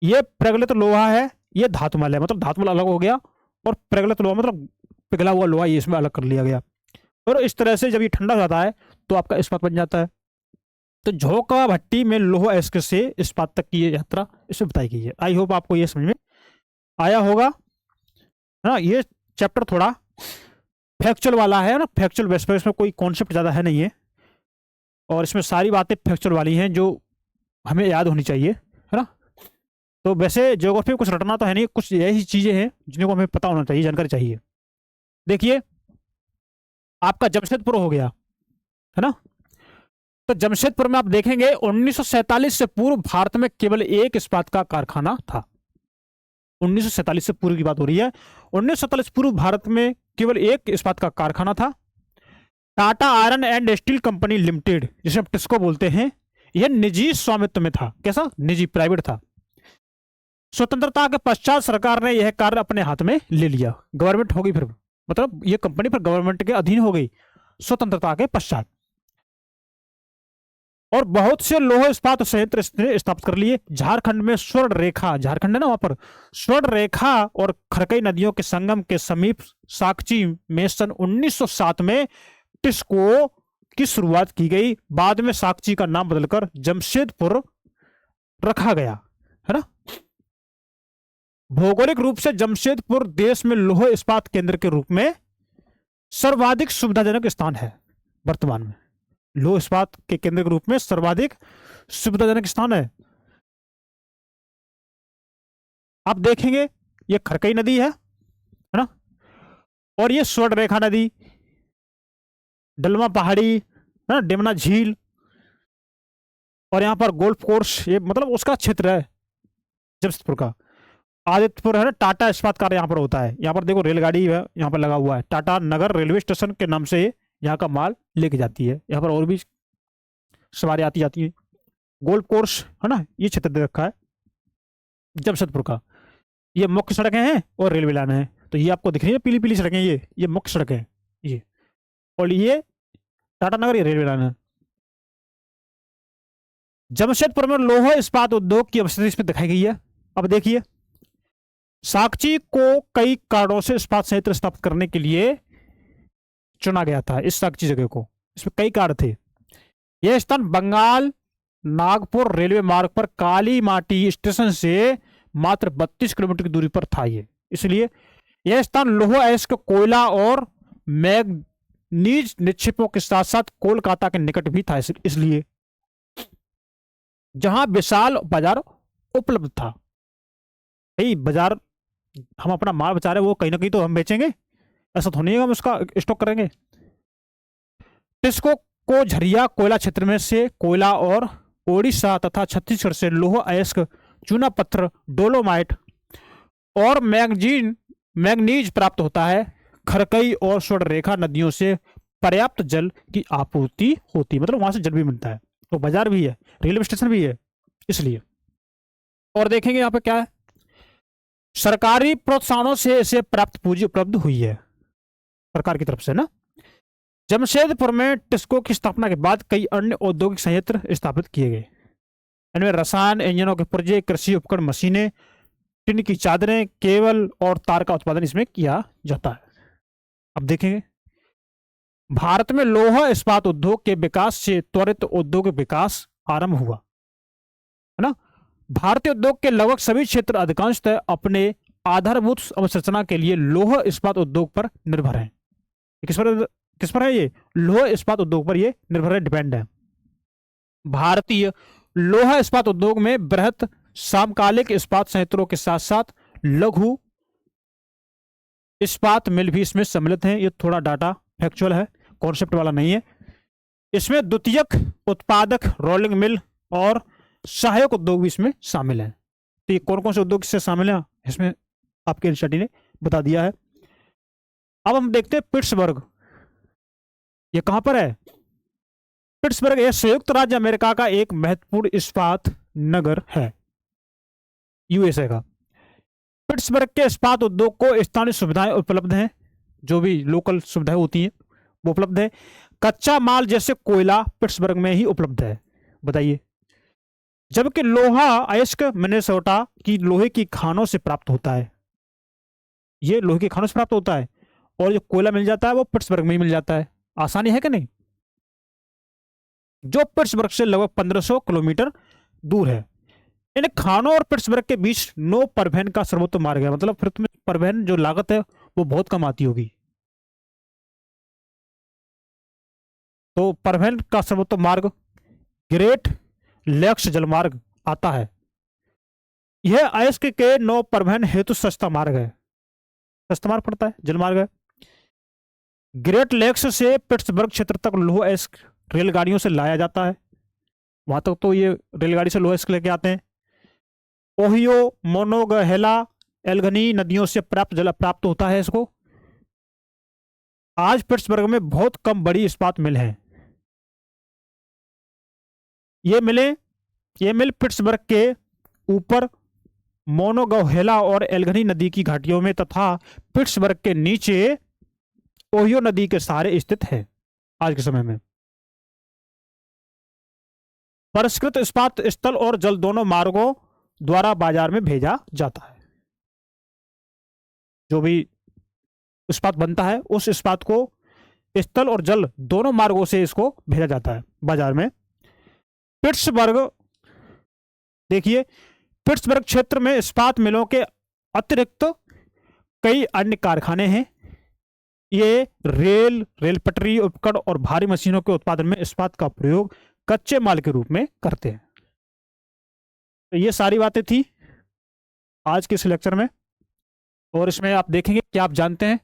ये प्रगलित लोहा है, ये धातुमल है, मतलब धातुमल अलग हो गया, और प्रगलित लोहा मतलब पिघला हुआ लोहा, ये इसमें अलग कर लिया गया। और इस तरह से जब ये ठंडा हो जाता है तो आपका इस्पात बन जाता है। तो झोंका भट्टी में लोहा इश्क से इस्पात तक की ये यात्रा इसमें बताई गई है। आई होप आपको ये समझ में आया होगा, है ना। ये चैप्टर थोड़ा फैक्चुअल वाला है ना, फैक्चुअल बेस पर, इसमें कोई कॉन्सेप्ट ज़्यादा है नहीं है, और इसमें सारी बातें फैक्चुअल वाली हैं जो हमें याद होनी चाहिए, है ना। तो वैसे ज्योग्राफी में कुछ रटना तो है नहीं, कुछ ऐसी चीज़ें हैं जिनको हमें पता होना चाहिए, जानकारी चाहिए। देखिए आपका जमशेदपुर हो गया, है ना। तो जमशेदपुर में आप देखेंगे 1947 से पूर्व भारत में केवल एक इस्पात का कारखाना था। 1947 से पूर्व की बात हो रही है। 1947 पूर्व भारत में केवल एक इस्पात का कारखाना था, Tata iron and steel company limited, जिसे हम टिस्को बोलते हैं। यह निजी स्वामित्व में था, कैसा, निजी, प्राइवेट था। स्वतंत्रता के पश्चात सरकार ने यह कार्य अपने हाथ में ले लिया, गवर्नमेंट होगी फिर, मतलब यह कंपनी फिर गवर्नमेंट के अधीन हो गई स्वतंत्रता के पश्चात। और बहुत से लौह इस्पात संयंत्र स्थापित कर लिए। झारखंड में स्वर्ण रेखा, झारखंड है ना, वहां पर स्वर्ण रेखा और खरकई नदियों के संगम के समीप साकची में सन 1907 में टिस्को की शुरुआत की गई। बाद में साकची का नाम बदलकर जमशेदपुर रखा गया, है ना। भौगोलिक रूप से जमशेदपुर देश में लौह इस्पात केंद्र के रूप में सर्वाधिक सुविधाजनक स्थान है। वर्तमान में लौह इस्पात के केंद्र के रूप में सर्वाधिक सुविधाजनक स्थान है। आप देखेंगे ये खरकई नदी है ना, और ये स्वर्ण रेखा नदी, डलमा पहाड़ी, है ना, डेमना झील, और यहां पर गोल्फ कोर्स, ये मतलब उसका क्षेत्र है जमशेदपुर का। आदित्यपुर है ना, टाटा इस्पात कार्य यहाँ पर होता है। यहाँ पर देखो रेलगाड़ी है, यहाँ पर लगा हुआ है, टाटा नगर रेलवे स्टेशन के नाम से यहाँ का माल लेके जाती है। यहाँ पर और भी सवारी आती जाती है। गोल्फ कोर्स है ना, ये क्षेत्र दे रखा है जमशेदपुर का। ये मुख्य सड़कें हैं और रेलवे लाइन है। तो ये आपको दिख रही है पीली पीली सड़कें, ये मुख्य सड़कें हैं ये, और ये टाटा नगर, ये रेलवे लाइन है। जमशेदपुर में लौह इस्पात उद्योग की अवस्थिति इसमें दिखाई गई है। अब देखिए साकची को कई कारणों से इस्पात संयंत्र स्थापित करने के लिए चुना गया था। इस साकची जगह को, इसमें कई कारण थे। यह स्थान बंगाल नागपुर रेलवे मार्ग पर काली माटी स्टेशन से मात्र 32 किलोमीटर की दूरी पर था ये, इसलिए यह स्थान लौह अयस्क, कोयला और मैग्नीज निक्षेपों के साथ साथ कोलकाता के निकट भी था, इसलिए जहां विशाल बाजार उपलब्ध था। भाई बाजार, हम अपना माल बचा रहे हैं, वो कहीं ना कहीं तो हम बेचेंगे, ऐसा तो नहीं है हम उसका स्टॉक करेंगे। टिस्को को झरिया कोयला क्षेत्र में से कोयला और ओडिशा तथा छत्तीसगढ़ से लौह अयस्क, चूना पत्थर, डोलोमाइट और मैग्नीज प्राप्त होता है। खरकई और स्वर्णरेखा नदियों से पर्याप्त जल की आपूर्ति होती है, मतलब वहां से जल भी मिलता है, तो बाजार भी है, रेलवे स्टेशन भी है, इसलिए। और देखेंगे यहाँ पे क्या है, सरकारी प्रोत्साहनों से इसे प्राप्त पूंजी उपलब्ध हुई है सरकार की तरफ से ना। जमशेदपुर में टिस्को की स्थापना के बाद कई अन्य औद्योगिक संयंत्र स्थापित किए गए। इनमें रसायन इंजनों के पुर्जे, कृषि उपकरण, मशीनें, टिन की चादरें, केबल और तार का उत्पादन इसमें किया जाता है। अब देखेंगे, भारत में लौह इस्पात उद्योग के विकास से त्वरित औद्योगिक विकास आरंभ हुआ, है ना। भारतीय उद्योग के लगभग सभी क्षेत्र अधिकांशतः अपने आधारभूत अवसंरचना के लिए लौह इस्पात उद्योग पर निर्भर है। किस पर है ये? लौह इस्पात उद्योग पर ये निर्भर है, डिपेंड है। भारतीय लौह इस्पात उद्योग में बृहत समकालिक इस्पात संयंत्रों के साथ साथ लघु इस्पात मिल भी इसमें सम्मिलित हैं। ये थोड़ा डाटा फैक्चुअल है, कॉन्सेप्ट वाला नहीं है। इसमें द्वितीयक उत्पादक, रोलिंग मिल और सहायक उद्योग भी इसमें शामिल है। तो ये कौन कौन से उद्योग इससे शामिल हैं इसमें आपके एनसीईआरटी ने बता दिया है। अब हम देखते हैं पिट्सबर्ग, ये कहां पर है? पिट्सबर्ग यह संयुक्त राज्य अमेरिका का एक महत्वपूर्ण इस्पात नगर है, यूएसए का। पिट्सबर्ग के इस्पात उद्योग को स्थानीय सुविधाएं उपलब्ध हैं, जो भी लोकल सुविधाएं होती हैं वो उपलब्ध है। कच्चा माल जैसे कोयला पिट्सबर्ग में ही उपलब्ध है, बताइए। जबकि लोहा अयस्क मिनेसोटा की लोहे की खानों से प्राप्त होता है, ये लोहे की खानों से प्राप्त होता है, और जो कोयला मिल जाता है वो पिट्सबर्ग में ही मिल जाता है। आसानी है कि नहीं? जो पिट्सबर्ग से लगभग 1500 किलोमीटर दूर है। इन खानों और पिट्सबर्ग के बीच नो परिवहन का सर्वोत्तम मार्ग है, मतलब फिर तुम्हें परिवहन जो लागत है वो बहुत कम आती होगी। तो परिवहन का सर्वोत्तम मार्ग ग्रेट लेक्स जलमार्ग आता है। यह अयस्क के नौ परिवहन हेतु सस्ता मार्ग है, सस्ता मार्ग पड़ता है, जलमार्ग है। ग्रेट लेक्स से पिट्सबर्ग क्षेत्र तक लौह अयस्क रेलगाड़ियों से लाया जाता है, वहां तक तो ये रेलगाड़ी से लौह अयस्क लेके आते हैं। ओहियो, मोनोगहेला, एल्गनी नदियों से जल प्राप्त होता है इसको। आज पिट्सबर्ग में बहुत कम बड़ी इस्पात मिल है। ये मिल पिट्सबर्ग के ऊपर मोनोगहेला और एल्गनी नदी की घाटियों में तथा पिट्सबर्ग के नीचे ओहियो नदी के सहारे स्थित है आज के समय में। परिष्कृत इस्पात स्थल और जल दोनों मार्गों द्वारा बाजार में भेजा जाता है। जो भी इस्पात बनता है उस इस्पात को स्थल और जल दोनों मार्गों से इसको भेजा जाता है बाजार में। पिट्सबर्ग, देखिए, पिट्सबर्ग क्षेत्र में इस्पात मिलों के अतिरिक्त कई अन्य कारखाने हैं। ये रेल पटरी, उपकरण और भारी मशीनों के उत्पादन में इस्पात का प्रयोग कच्चे माल के रूप में करते हैं। तो ये सारी बातें थी आज के इस लेक्चर में, और इसमें आप देखेंगे कि आप जानते हैं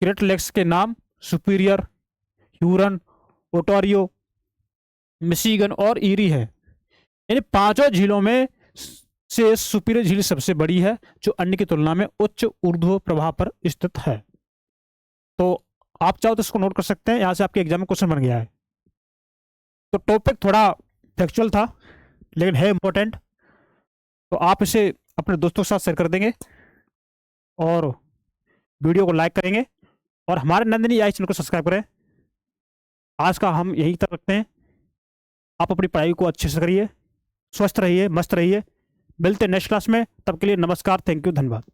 ग्रेट लेक्स के नाम सुपीरियर, ह्यूरन, ओटारियो, मिशिगन और ईरी है। इन पांचों झीलों में से सुपीरियर झील सबसे बड़ी है, जो अन्य की तुलना में उच्च ऊर्ध्व प्रवाह पर स्थित है। तो आप चाहो तो इसको नोट कर सकते हैं, यहां से आपके एग्जाम में क्वेश्चन बन गया है। तो टॉपिक थोड़ा फैक्चुअल था लेकिन है इंपॉर्टेंट, तो आप इसे अपने दोस्तों के साथ शेयर कर देंगे और वीडियो को लाइक करेंगे, और हमारे नंदिनी AI चैनल को सब्सक्राइब करें। आज का हम यही तक रखते हैं। आप अपनी पढ़ाई को अच्छे से करिए, स्वस्थ रहिए, मस्त रहिए। मिलते हैं नेक्स्ट क्लास में, तब के लिए नमस्कार, थैंक यू, धन्यवाद।